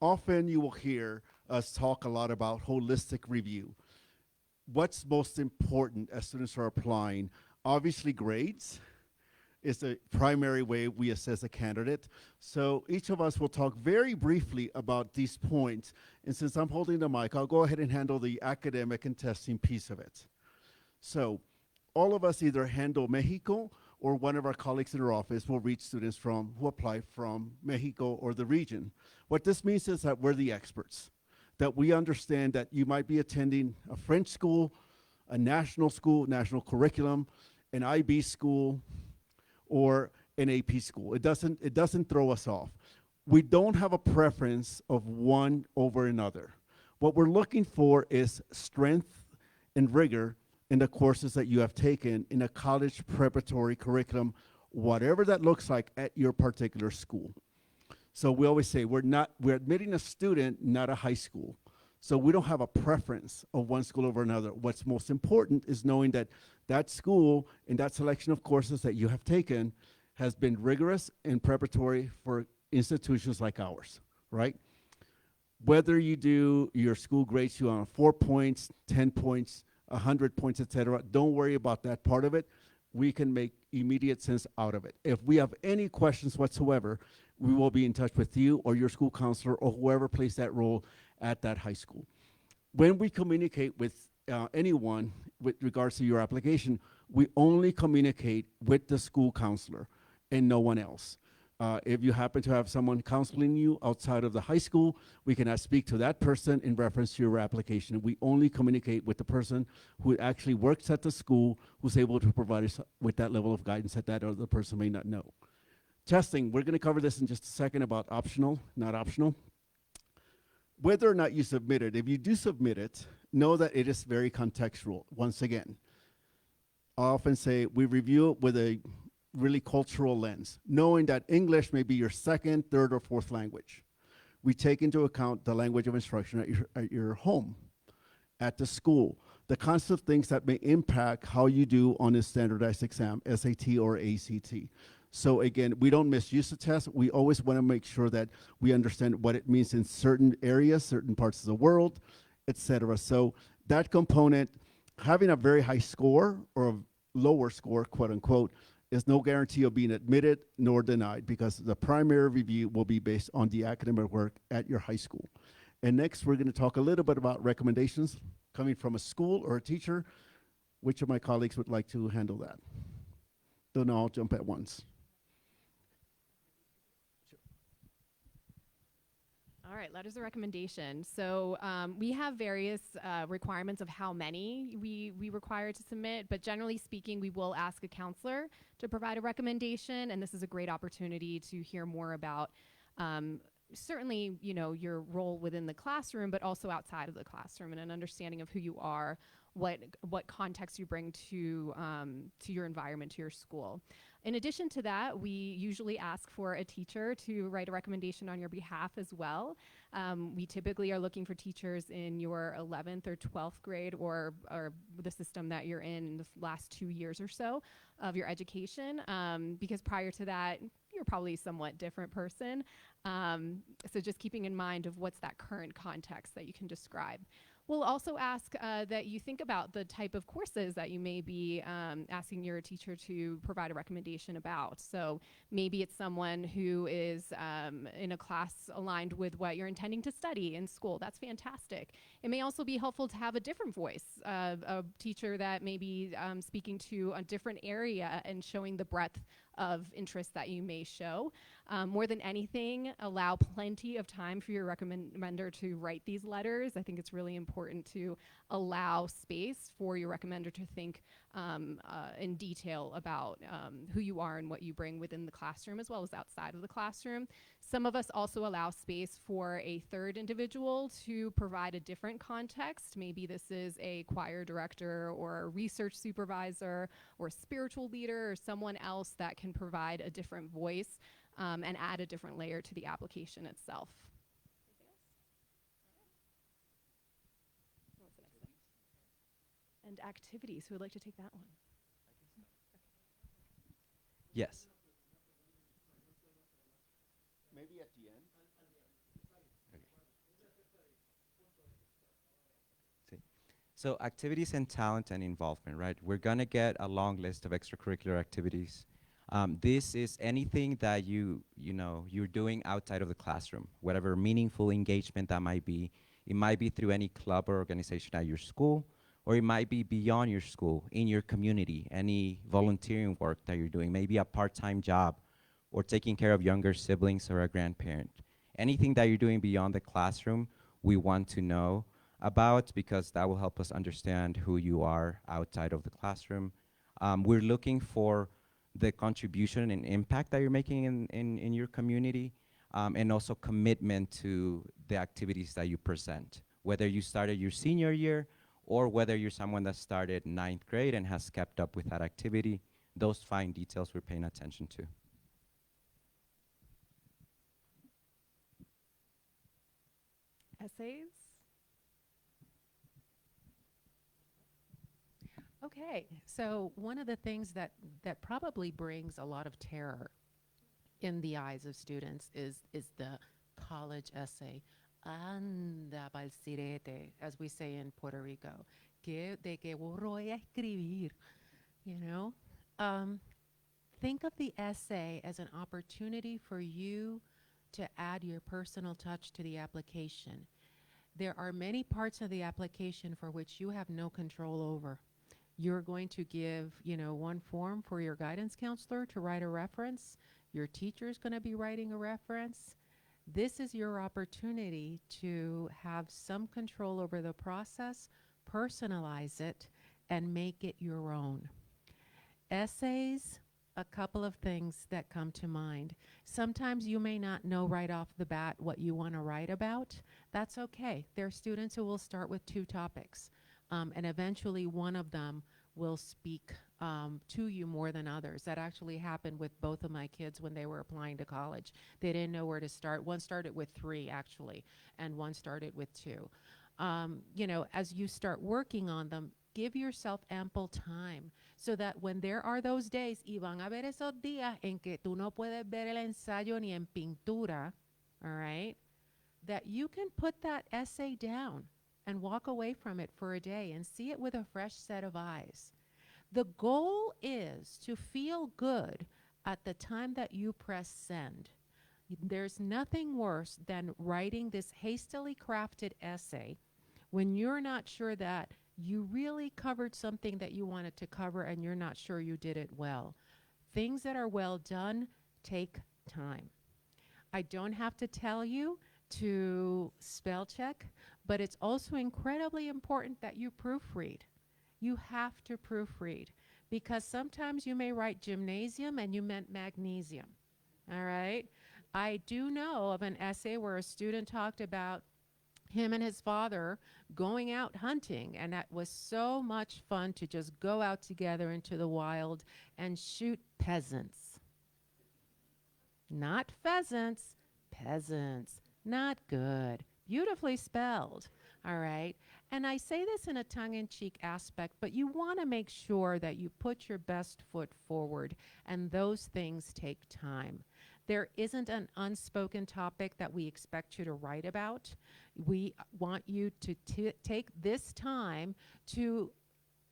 Speaker 3: Often you will hear us talk a lot about holistic review. What's most important as students are applying? Obviously, grades is the primary way we assess a candidate. So each of us will talk very briefly about these points. And since I'm holding the mic, I'll go ahead and handle the academic and testing piece of it. So all of us either handle Mexico, or one of our colleagues in our office will reach students who apply from Mexico or the region. What this means is that we're the experts, that we understand that you might be attending a French school, a national school, national curriculum, an IB school, or an AP school. It doesn't throw us off. We don't have a preference of one over another. What we're looking for is strength and rigor in the courses that you have taken in a college preparatory curriculum, whatever that looks like at your particular school. So we always say we're admitting a student, not a high school. So we don't have a preference of one school over another. What's most important is knowing that that school and that selection of courses that you have taken has been rigorous and preparatory for institutions like ours, right? Whether you do your school grades you on 4 points, 10 points, 100 points, etc., don't worry about that part of it. We can make immediate sense out of it. If we have any questions whatsoever, we will be in touch with you or your school counselor or whoever plays that role at that high school. When we communicate with anyone with regards to your application, we only communicate with the school counselor and no one else. If you happen to have someone counseling you outside of the high school, we cannot speak to that person in reference to your application. We only communicate with the person who actually works at the school, who's able to provide us with that level of guidance that that other person may not know. Testing, we're gonna cover this in just a second about optional, not optional. Whether or not you submit it, if you do submit it, know that it is very contextual. Once again, I often say we review it with a really cultural lens, knowing that English may be your second, third, or fourth language. We take into account the language of instruction at your home, at the school, the kinds of things that may impact how you do on a standardized exam, SAT or ACT. So again, we don't misuse the test. We always want to make sure that we understand what it means in certain areas, certain parts of the world, etc. So that component, having a very high score or a lower score, quote unquote, is no guarantee of being admitted nor denied, because the primary review will be based on the academic work at your high school. And next, we're going to talk a little bit about recommendations coming from a school or a teacher. Which of my colleagues would like to handle that? Don't all jump at once.
Speaker 5: All right, letters of recommendation. So we have various requirements of how many we require to submit, but generally speaking, we will ask a counselor to provide a recommendation, and this is a great opportunity to hear more about certainly, you know, your role within the classroom, but also outside of the classroom, and an understanding of who you are, what context you bring to your environment, to your school. In addition to that, we usually ask for a teacher to write a recommendation on your behalf as well. We typically are looking for teachers in your 11th or 12th grade, or the system that you're in the last 2 years or so of your education, because prior to that, you're probably a somewhat different person. So just keeping in mind of what's that current context that you can describe. We'll also ask that you think about the type of courses that you may be asking your teacher to provide a recommendation about. So maybe it's someone who is in a class aligned with what you're intending to study in school. That's fantastic. It may also be helpful to have a different voice, a teacher that may be speaking to a different area and showing the breadth of interest that you may show. More than anything, allow plenty of time for your recommender to write these letters. I think it's really important to allow space for your recommender to think in detail about who you are and what you bring within the classroom as well as outside of the classroom. Some of us also allow space for a third individual to provide a different context. Maybe this is a choir director or a research supervisor or a spiritual leader or someone else that can provide a different voice and add a different layer to the application itself. and activities. Who would like to take that one?
Speaker 7: Yes.
Speaker 3: Maybe at the end.
Speaker 7: So activities and talent and involvement, right? We're gonna get a long list of extracurricular activities. This is anything that you're doing outside of the classroom, whatever meaningful engagement that might be. It might be through any club or organization at your school, or it might be beyond your school, in your community, any volunteering work that you're doing, maybe a part-time job, or taking care of younger siblings or a grandparent. Anything that you're doing beyond the classroom, we want to know about, because that will help us understand who you are outside of the classroom. We're looking for the contribution and impact that you're making in your community, and also commitment to the activities that you present, whether you started your senior year or whether you're someone that started 9th grade and has kept up with that activity. Those fine details we're paying attention to.
Speaker 5: Essays?
Speaker 4: Okay, so one of the things that probably brings a lot of terror in the eyes of students is the college essay. Anda pa'l sirete, as we say in Puerto Rico. De que voy a escribir, you know? Think of the essay as an opportunity for you to add your personal touch to the application. There are many parts of the application for which you have no control over. You're going to give, one form for your guidance counselor to write a reference. Your teacher's going to be writing a reference. This is your opportunity to have some control over the process, personalize it, and make it your own. Essays, a couple of things that come to mind. Sometimes you may not know right off the bat what you want to write about. That's okay. There are students who will start with 2 topics. And eventually one of them will speak to you more than others. That actually happened with both of my kids when they were applying to college. They didn't know where to start. One started with 3, actually, and one started with 2. As you start working on them, give yourself ample time so that when there are those days, y van a haber esos días en que tú no puedes ver el ensayo ni en pintura, all right, that you can put that essay down and walk away from it for a day and see it with a fresh set of eyes. The goal is to feel good at the time that you press send. There's nothing worse than writing this hastily crafted essay when you're not sure that you really covered something that you wanted to cover and you're not sure you did it well. Things that are well done take time. I don't have to tell you to spell check, but it's also incredibly important that you proofread. You have to proofread, because sometimes you may write gymnasium and you meant magnesium, all right? I do know of an essay where a student talked about him and his father going out hunting, and that was so much fun to just go out together into the wild and shoot peasants. Not pheasants, peasants. Not good. Beautifully spelled, all right? And I say this in a tongue-in-cheek aspect, but you want to make sure that you put your best foot forward, and those things take time. There isn't an unspoken topic that we expect you to write about. We want you to take this time to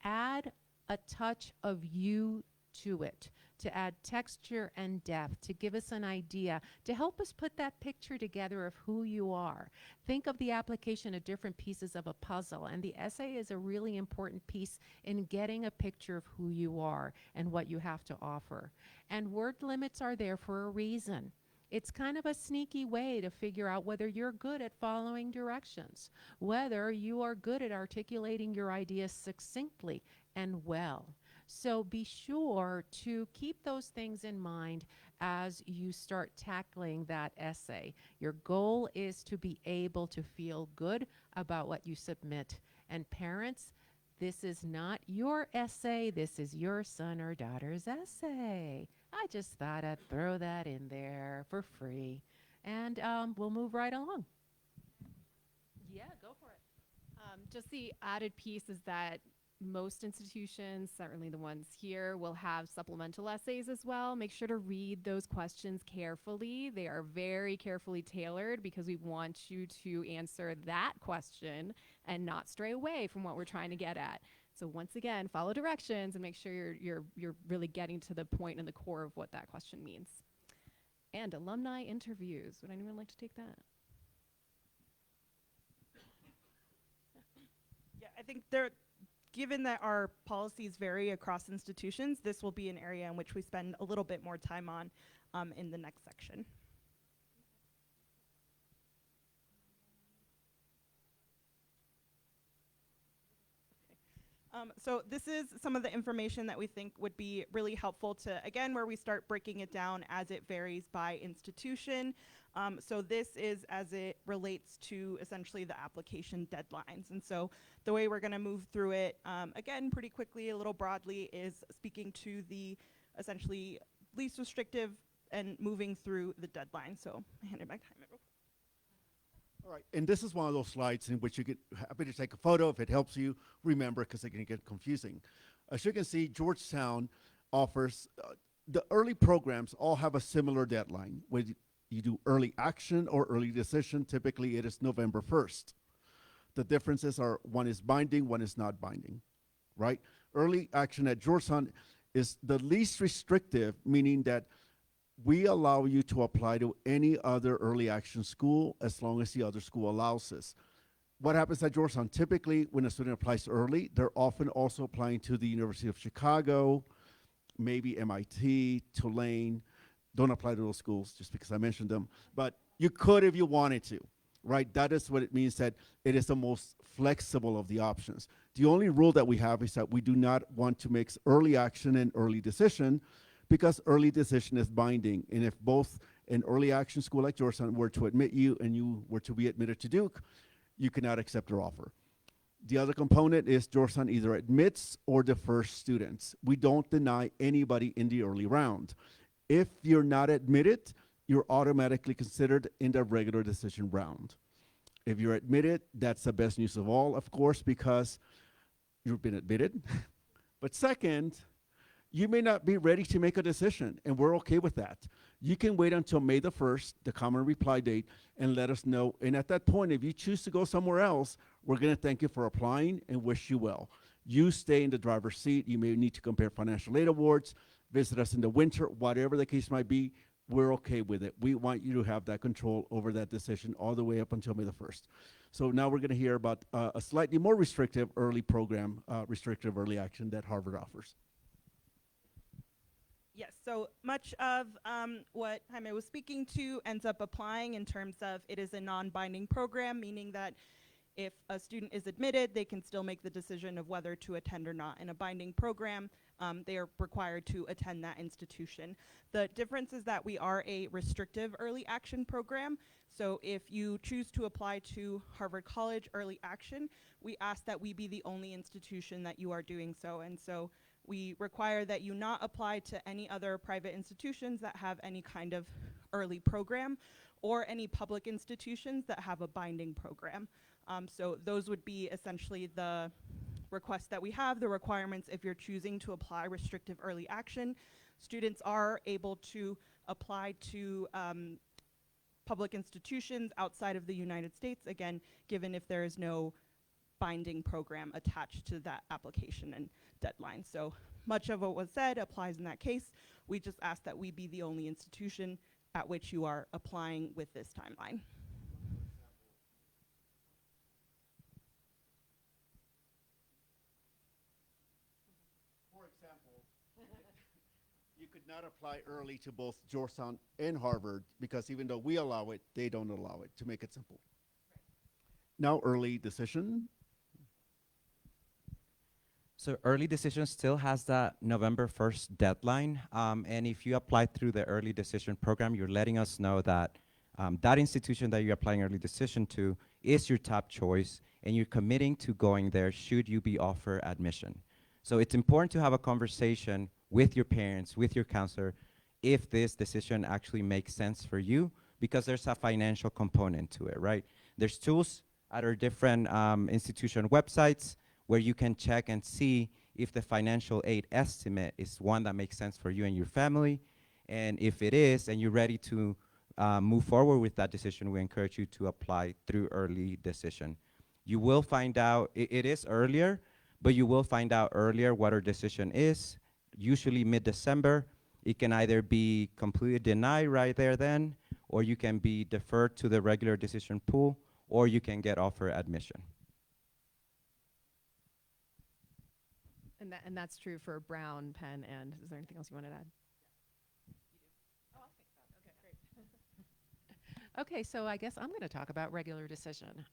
Speaker 4: add a touch of you to it, to add texture and depth, to give us an idea, to help us put that picture together of who you are. Think of the application of different pieces of a puzzle, and the essay is a really important piece in getting a picture of who you are and what you have to offer. And word limits are there for a reason. It's kind of a sneaky way to figure out whether you're good at following directions, whether you are good at articulating your ideas succinctly and well. So be sure to keep those things in mind as you start tackling that essay. Your goal is to be able to feel good about what you submit. And parents, this is not your essay, this is your son or daughter's essay. I just thought I'd throw that in there for free. And we'll move right along. Yeah, go for it.
Speaker 5: Just the added piece is that most institutions, certainly the ones here, will have supplemental essays as well. Make sure to read those questions carefully. They are very carefully tailored because we want you to answer that question and not stray away from what we're trying to get at. So once again, follow directions and make sure you're really getting to the point and the core of what that question means. And alumni interviews. Would anyone like to take that?
Speaker 6: Yeah, I think given that our policies vary across institutions, this will be an area in which we spend a little bit more time on in the next section. So this is some of the information that we think would be really helpful to, again, where we start breaking it down as it varies by institution. So this is as it relates to essentially the application deadlines. And so the way we're gonna move through it, again, pretty quickly, a little broadly, is speaking to the essentially least restrictive and moving through the deadline. So I hand it back to Jaime.
Speaker 3: All right, and this is one of those slides in which you get happy to take a photo if it helps you remember, because it can get confusing. As you can see, Georgetown offers, the early programs all have a similar deadline. When you do early action or early decision, typically it is November 1st. The differences are one is binding, one is not binding, right? Early action at Georgetown is the least restrictive, meaning that we allow you to apply to any other early action school as long as the other school allows this. What happens at Georgetown? Typically, when a student applies early, they're often also applying to the University of Chicago, maybe MIT, Tulane. Don't apply to those schools just because I mentioned them, but you could if you wanted to, right? That is what it means, that it is the most flexible of the options. The only rule that we have is that we do not want to mix early action and early decision, because early decision is binding. And if both an early action school like Georgetown were to admit you and you were to be admitted to Duke, you cannot accept their offer. The other component is Georgetown either admits or defers students. We don't deny anybody in the early round. If you're not admitted, you're automatically considered in the regular decision round. If you're admitted, that's the best news of all, of course, because you've been admitted. But second, you may not be ready to make a decision, and we're okay with that. You can wait until May the 1st, the common reply date, and let us know. And at that point, if you choose to go somewhere else, we're gonna thank you for applying and wish you well. You stay in the driver's seat. You may need to compare financial aid awards, visit us in the winter, whatever the case might be, we're okay with it. We want you to have that control over that decision all the way up until May the 1st. So now we're gonna hear about a slightly more restrictive early program, restrictive early action that Harvard offers.
Speaker 6: Yes, so much of what Jaime was speaking to ends up applying in terms of it is a non-binding program, meaning that if a student is admitted, they can still make the decision of whether to attend or not. In a binding program, they are required to attend that institution. The difference is that we are a restrictive early action program. So if you choose to apply to Harvard College Early Action, we ask that we be the only institution that you are doing so. And so we require that you not apply to any other private institutions that have any kind of early program or any public institutions that have a binding program. So those would be essentially the requests that we have, the requirements if you're choosing to apply restrictive early action. Students are able to apply to public institutions outside of the United States, again, given if there is no binding program attached to that application and deadline. So much of what was said applies in that case. We just ask that we be the only institution at which you are applying with this timeline.
Speaker 3: For example, you could not apply early to both Georgetown and Harvard because even though we allow it, they don't allow it, to make it simple. Now early decision.
Speaker 7: So early decision still has that November 1st deadline. And if you apply through the early decision program, you're letting us know that that institution that you're applying early decision to is your top choice, and you're committing to going there should you be offered admission. So it's important to have a conversation with your parents, with your counselor, if this decision actually makes sense for you, because there's a financial component to it, right? There's tools at our different institution websites where you can check and see if the financial aid estimate is one that makes sense for you and your family. And if it is, and you're ready to move forward with that decision, we encourage you to apply through early decision. You will find out, it is earlier, but you will find out earlier what our decision is, usually mid-December. It can either be completely denied right there then, or you can be deferred to the regular decision pool, or you can get offered admission.
Speaker 5: And that's true for Brown, Penn, and is there anything else you wanted to add?
Speaker 4: Okay, so I guess I'm going to talk about regular decision.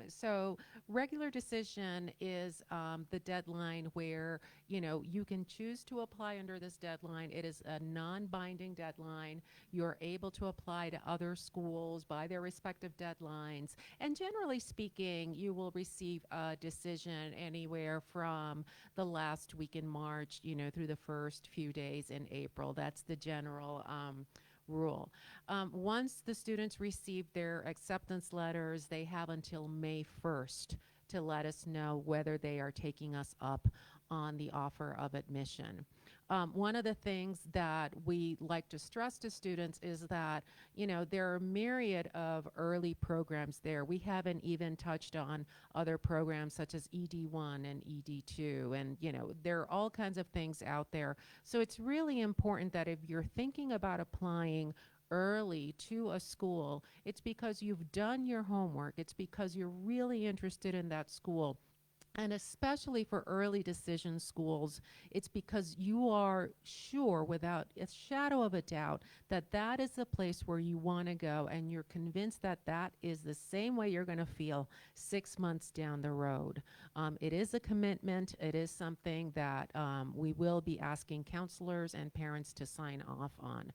Speaker 4: So regular decision is the deadline where, you know, you can choose to apply under this deadline. It is a non-binding deadline. You're able to apply to other schools by their respective deadlines. And generally speaking, you will receive a decision anywhere from the last week in March, you know, through the first few days in April. That's the general rule. Once the students receive their acceptance letters, they have until May 1st to let us know whether they are taking us up on the offer of admission. One of the things that we like to stress to students is that, you know, there are a myriad of early programs there. We haven't even touched on other programs such as ED1 and ED2, and, you know, there are all kinds of things out there. So it's really important that if you're thinking about applying early to a school, it's because you've done your homework. It's because you're really interested in that school. And especially for early decision schools, it's because you are sure without a shadow of a doubt that that is the place where you want to go, and you're convinced that that is the same way you're going to feel 6 months down the road. It is a commitment. It is something that we will be asking counselors and parents to sign off on.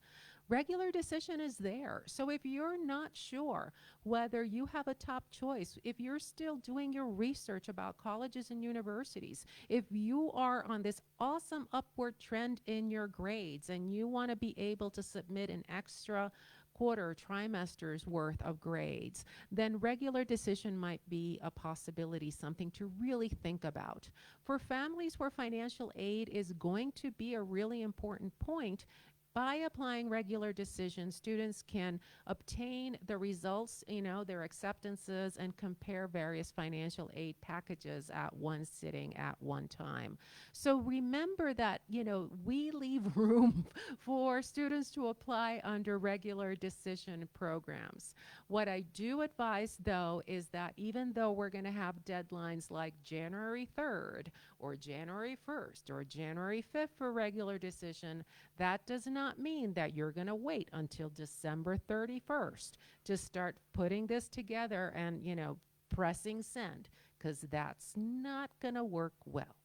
Speaker 4: Regular decision is there. So if you're not sure whether you have a top choice, if you're still doing your research about colleges and universities, if you are on this awesome upward trend in your grades and you want to be able to submit an extra quarter trimester's worth of grades, then regular decision might be a possibility, something to really think about. For families where financial aid is going to be a really important point, by applying regular decision, students can obtain the results, you know, their acceptances, and compare various financial aid packages at one sitting at one time. So remember that, you know, we leave room for students to apply under regular decision programs. What I do advise, though, is that even though we're going to have deadlines like January 3rd or January 1st or January 5th for regular decision, that does not mean that you're going to wait until December 31st to start putting this together and, you know, pressing send, because that's not going to work well.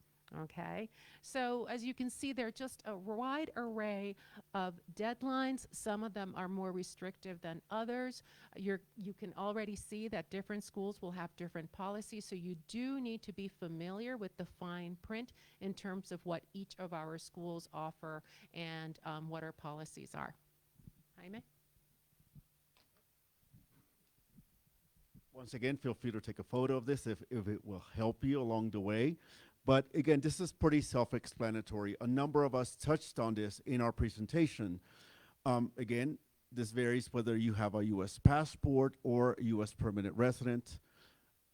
Speaker 4: Okay, so as you can see, there are just a wide array of deadlines. Some of them are more restrictive than others. You can already see that different schools will have different policies, so you do need to be familiar with the fine print in terms of what each of our schools offer and what our policies are. Jaime?
Speaker 3: Once again, feel free to take a photo of this if it will help you along the way. But again, this is pretty self-explanatory. A number of us touched on this in our presentation. Again, this varies whether you have a U.S. passport or a U.S. permanent resident,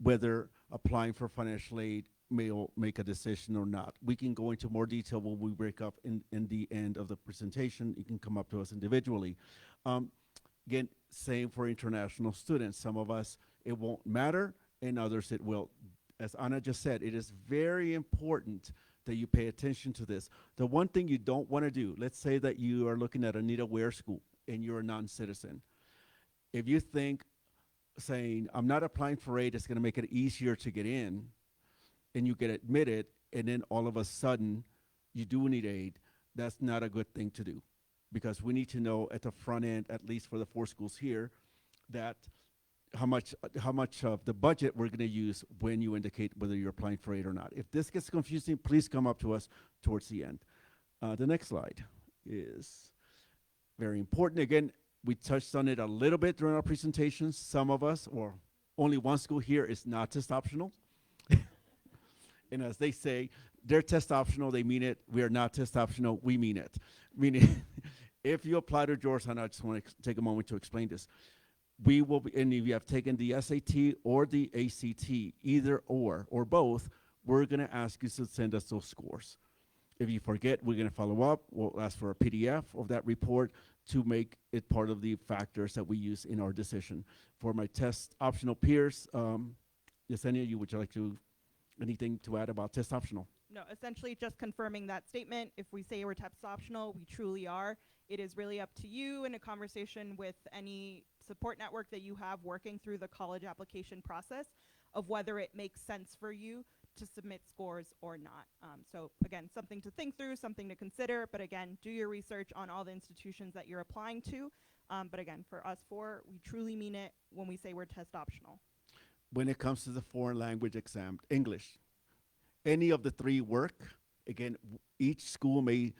Speaker 3: whether applying for financial aid may make a decision or not. We can go into more detail when we break up in the end of the presentation. You can come up to us individually. Again, same for international students. Some of us, it won't matter, and others it will. As Ana just said, it is very important that you pay attention to this. The one thing you don't want to do, let's say that you are looking at Anita Ware School and you're a non-citizen. If you think saying, I'm not applying for aid, it's going to make it easier to get in, and you get admitted, and then all of a sudden you do need aid, that's not a good thing to do. Because we need to know at the front end, at least for the 4 schools here, that how much of the budget we're going to use when you indicate whether you're applying for aid or not. If this gets confusing, please come up to us towards the end. The next slide is very important. Again, we touched on it a little bit during our presentation. Some of us, or only one school here, is not just optional. And as they say, they're test optional, they mean it. We are not test optional, we mean it. Meaning, if you apply to Georgetown, I just want to take a moment to explain this. We will be, and if you have taken the SAT or the ACT, either or both, we're going to ask you to send us those scores. If you forget, we're going to follow up. We'll ask for a PDF of that report to make it part of the factors that we use in our decision. For my test optional peers, Yesenia, would you like to, anything to add about test optional?
Speaker 6: No, essentially just confirming that statement. If we say we're test optional, we truly are. It is really up to you in a conversation with any support network that you have working through the college application process of whether it makes sense for you to submit scores or not. So again, something to think through, something to consider, but again, do your research on all the institutions that you're applying to. But again, for us four, we truly mean it when we say we're test optional.
Speaker 3: When it comes to the foreign language exam, English, any of the three work. Again, each school may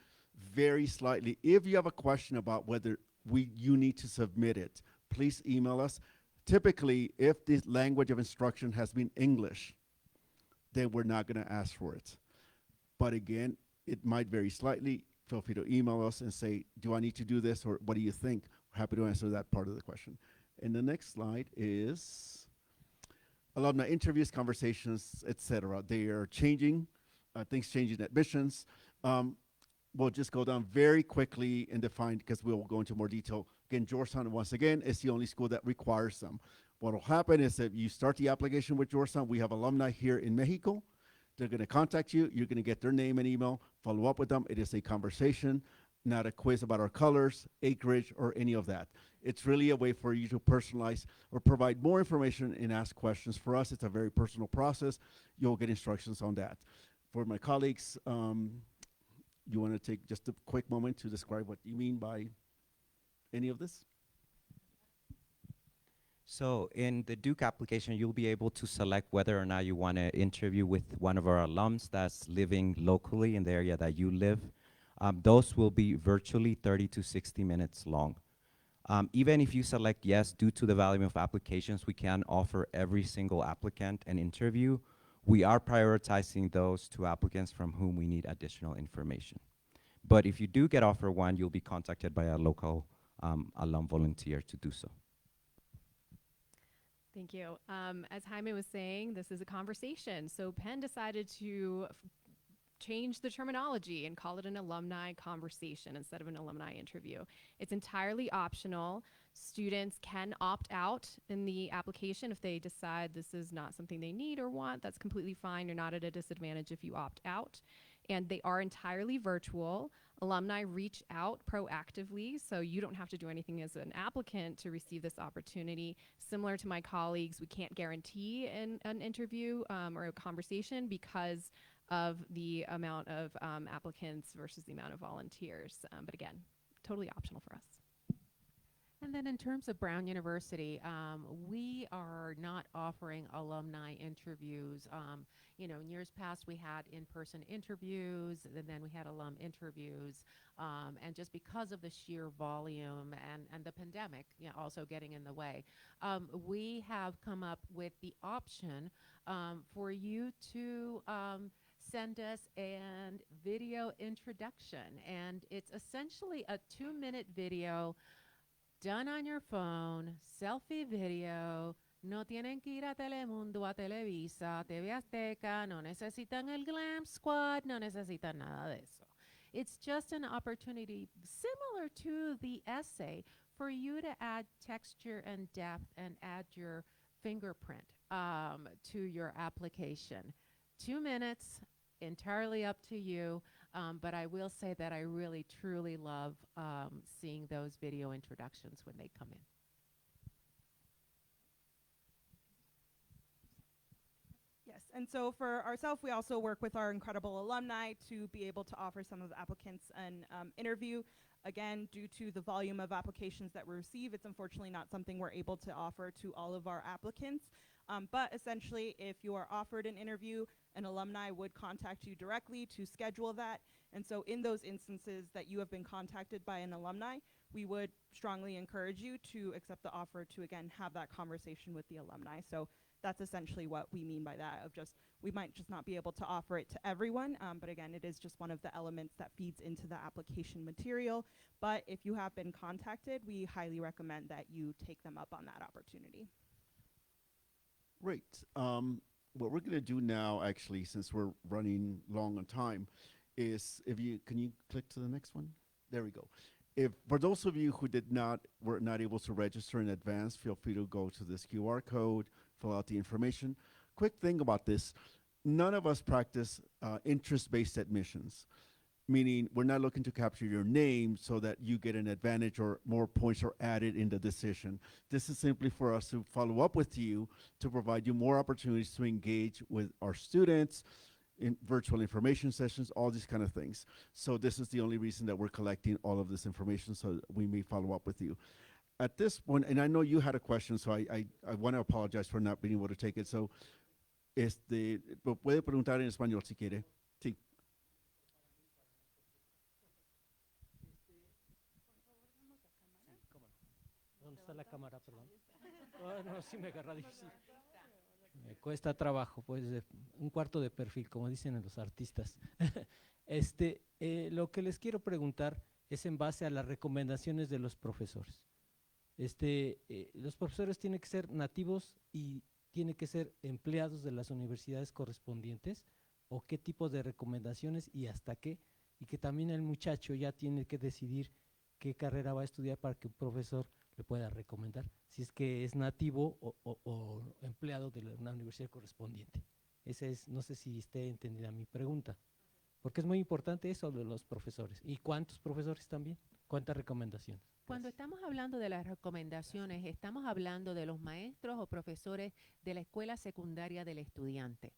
Speaker 3: vary slightly. If you have a question about whether you need to submit it, please email us. Typically, if the language of instruction has been English, then we're not going to ask for it. But again, it might vary slightly. Feel free to email us and say, do I need to do this, or what do you think? We're happy to answer that part of the question. And the next slide is alumni interviews, conversations, etc. They are changing, things changing in admissions. We'll just go down very quickly and define, because we'll go into more detail. Again, Georgetown, once again, is the only school that requires them. What will happen is that you start the application with Georgetown. We have alumni here in Mexico. They're going to contact you. You're going to get their name and email, follow up with them. It is a conversation, not a quiz about our colors, acreage, or any of that. It's really a way for you to personalize or provide more information and ask questions. For us, it's a very personal process. You'll get instructions on that. For my colleagues, you want to take just a quick moment to describe what you mean by any of this?
Speaker 7: So in the Duke application, you'll be able to select whether or not you want to interview with one of our alums that's living locally in the area that you live. Those will be virtually 30 to 60 minutes long. Even if you select yes, due to the volume of applications, we can offer every single applicant an interview. We are prioritizing those two applicants from whom we need additional information. But if you do get offered one, you'll be contacted by a local alum volunteer to do so.
Speaker 5: Thank you. As Jaime was saying, this is a conversation. So Penn decided to change the terminology and call it an alumni conversation instead of an alumni interview. It's entirely optional. Students can opt out in the application if they decide this is not something they need or want. That's completely fine. You're not at a disadvantage if you opt out. And they are entirely virtual. Alumni reach out proactively, so you don't have to do anything as an applicant to receive this opportunity. Similar to my colleagues, we can't guarantee an interview or a conversation because of the amount of applicants versus the amount of volunteers. But again, totally optional for us.
Speaker 4: And then in terms of Brown University, we are not offering alumni interviews. You know, in years past, we had in-person interviews, and then we had alum interviews. And just because of the sheer volume and the pandemic, you know, also getting in the way, we have come up with the option for you to send us a video introduction. And it's essentially a 2-minute video done on your phone, selfie video. No tienen que ir a Telemundo, a Televisa, TV Azteca, no necesitan el Glam Squad, no necesitan nada de eso. It's just an opportunity similar to the essay for you to add texture and depth and add your fingerprint to your application. 2 minutes, entirely up to you. But I will say that I really, truly love seeing those video introductions when they come in.
Speaker 6: Yes, and so for ourselves, we also work with our incredible alumni to be able to offer some of the applicants an interview. Again, due to the volume of applications that we receive, it's unfortunately not something we're able to offer to all of our applicants. But essentially, if you are offered an interview, an alumni would contact you directly to schedule that. And so in those instances that you have been contacted by an alumni, we would strongly encourage you to accept the offer to, again, have that conversation with the alumni. So that's essentially what we mean by that, of just, we might just not be able to offer it to everyone, but again, it is just one of the elements that feeds into the application material. But if you have been contacted, we highly recommend that you take them up on that opportunity.
Speaker 3: Great. What we're going to do now, actually, since we're running long on time, is can you click to the next one? There we go. If for those of you who were not able to register in advance, feel free to go to this QR code, fill out the information. Quick thing about this: none of us practice interest-based admissions, meaning we're not looking to capture your name so that you get an advantage or more points are added in the decision. This is simply for us to follow up with you to provide you more opportunities to engage with our students in virtual information sessions, all these kind of things. So this is the only reason that we're collecting all of this information, so we may follow up with you. At this point, and I know you had a question, so I want to apologize for not being able to take it. So, puede preguntar en español si quiere. Sí.
Speaker 8: ¿Dónde está la cámara, perdón? Oh, no, sí me agarra difícil. Me cuesta trabajo, pues un cuarto de perfil, como dicen los artistas. Lo que les quiero preguntar es en base a las recomendaciones de los profesores. Los profesores tienen que ser nativos y tienen que ser empleados de las universidades correspondientes, o qué tipo de recomendaciones y hasta qué, y que también el muchacho ya tiene que decidir qué carrera va a estudiar para que un profesor le pueda recomendar, si es que es nativo o empleado de una universidad correspondiente. No sé si esté entendida mi pregunta, porque es muy importante eso de los profesores. ¿Y cuántos profesores también? ¿Cuántas recomendaciones?
Speaker 4: Cuando estamos hablando de las recomendaciones, estamos hablando de los maestros o profesores de la escuela secundaria del estudiante.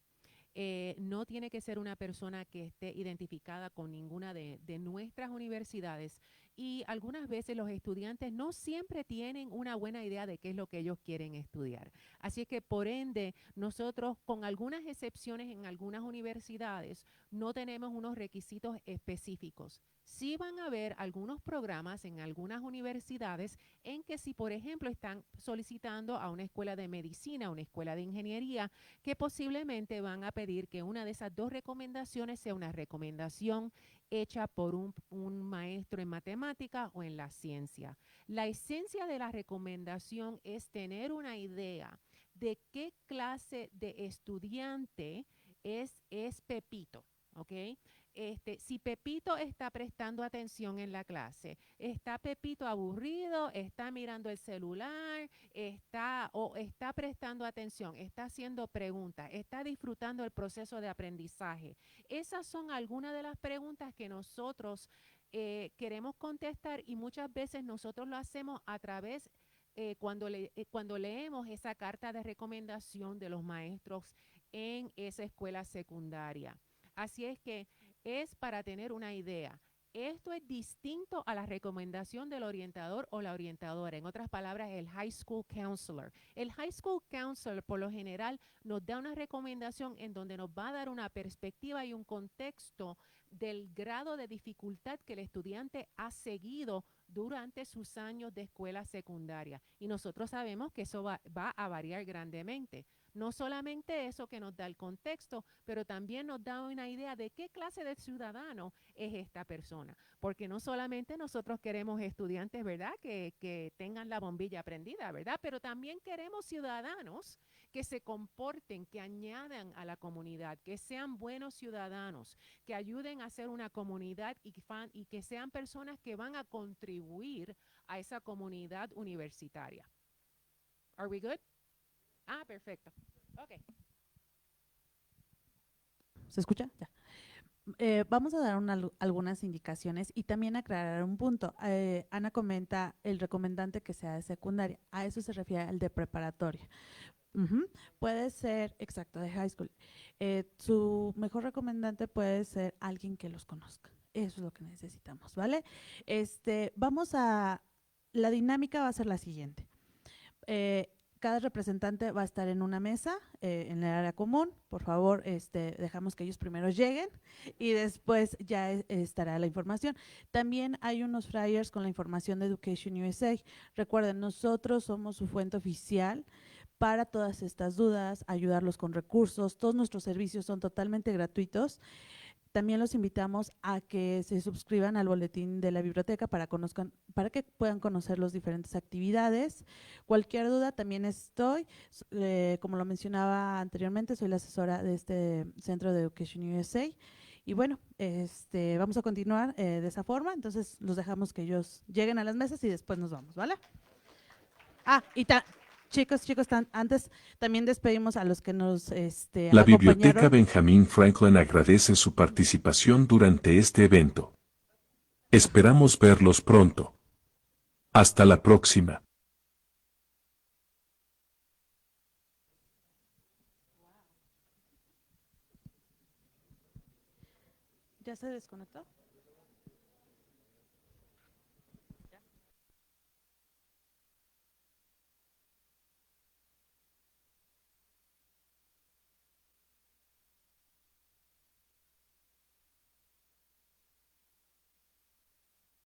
Speaker 4: No tiene que ser una persona que esté identificada con ninguna de nuestras universidades, y algunas veces los estudiantes no siempre tienen una buena idea de qué es lo que ellos quieren estudiar. Así es que, por ende, nosotros, con algunas excepciones en algunas universidades, no tenemos unos requisitos específicos. Sí van a haber algunos programas en algunas universidades en que, si por ejemplo están solicitando a una escuela de medicina, a una escuela de ingeniería, que posiblemente van a pedir que una de esas dos recomendaciones sea una recomendación hecha por un maestro en matemática o en la ciencia. La esencia de la recomendación es tener una idea de qué clase de estudiante es Pepito, ¿ok? Si Pepito está prestando atención en la clase, está Pepito aburrido, está mirando el celular, está prestando atención, está haciendo preguntas, está disfrutando el proceso de aprendizaje. Esas son algunas de las preguntas que nosotros queremos contestar, y muchas veces nosotros lo hacemos a través cuando leemos esa carta de recomendación de los maestros en esa escuela secundaria. Así es que es para tener una idea. Esto es distinto a la recomendación del orientador o la orientadora. En otras palabras, el high school counselor. El high school counselor, por lo general, nos da una recomendación en donde nos va a dar una perspectiva y un contexto del grado de dificultad que el estudiante ha seguido durante sus años de escuela secundaria. Y nosotros sabemos que eso va a variar grandemente. No solamente eso, que nos da el contexto, pero también nos da una idea de qué clase de ciudadano es esta persona. Porque no solamente nosotros queremos estudiantes, ¿verdad?, que tengan la bombilla prendida, ¿verdad?, pero también queremos ciudadanos que se comporten, que añadan a la comunidad, que sean buenos ciudadanos, que ayuden a hacer una comunidad y que sean personas que van a contribuir a esa comunidad universitaria. Are we good? Ah, perfecto. Ok.
Speaker 2: ¿Se escucha? Ya. Vamos a dar algunas indicaciones y también aclarar un punto. Ana comenta el recomendante que sea de secundaria. A eso se refiere el de preparatoria. Puede ser, exacto, de high school. Su mejor recomendante puede ser alguien que los conozca. Eso es lo que necesitamos, ¿vale? La dinámica va a ser la siguiente. Cada representante va a estar en una mesa en el área común. Por favor, dejamos que ellos primero lleguen y después ya estará la información. También hay unos flyers con la información de Education USA. Recuerden, nosotros somos su fuente oficial, para todas estas dudas, ayudarlos con recursos. Todos nuestros servicios son totalmente gratuitos. También los invitamos a que se suscriban al boletín de la biblioteca para que puedan conocer las diferentes actividades. Cualquier duda también estoy, como lo mencionaba anteriormente, soy la asesora de este Centro de Education USA. Y bueno, vamos a continuar de esa forma, entonces los dejamos que ellos lleguen a las mesas y después nos vamos, ¿vale? Chicos, antes también despedimos a los que nos
Speaker 1: La Biblioteca
Speaker 2: acompañaron.
Speaker 1: Benjamín Franklin agradece su participación durante este evento. Esperamos verlos pronto. Hasta la próxima.
Speaker 2: ¿Ya se desconectó?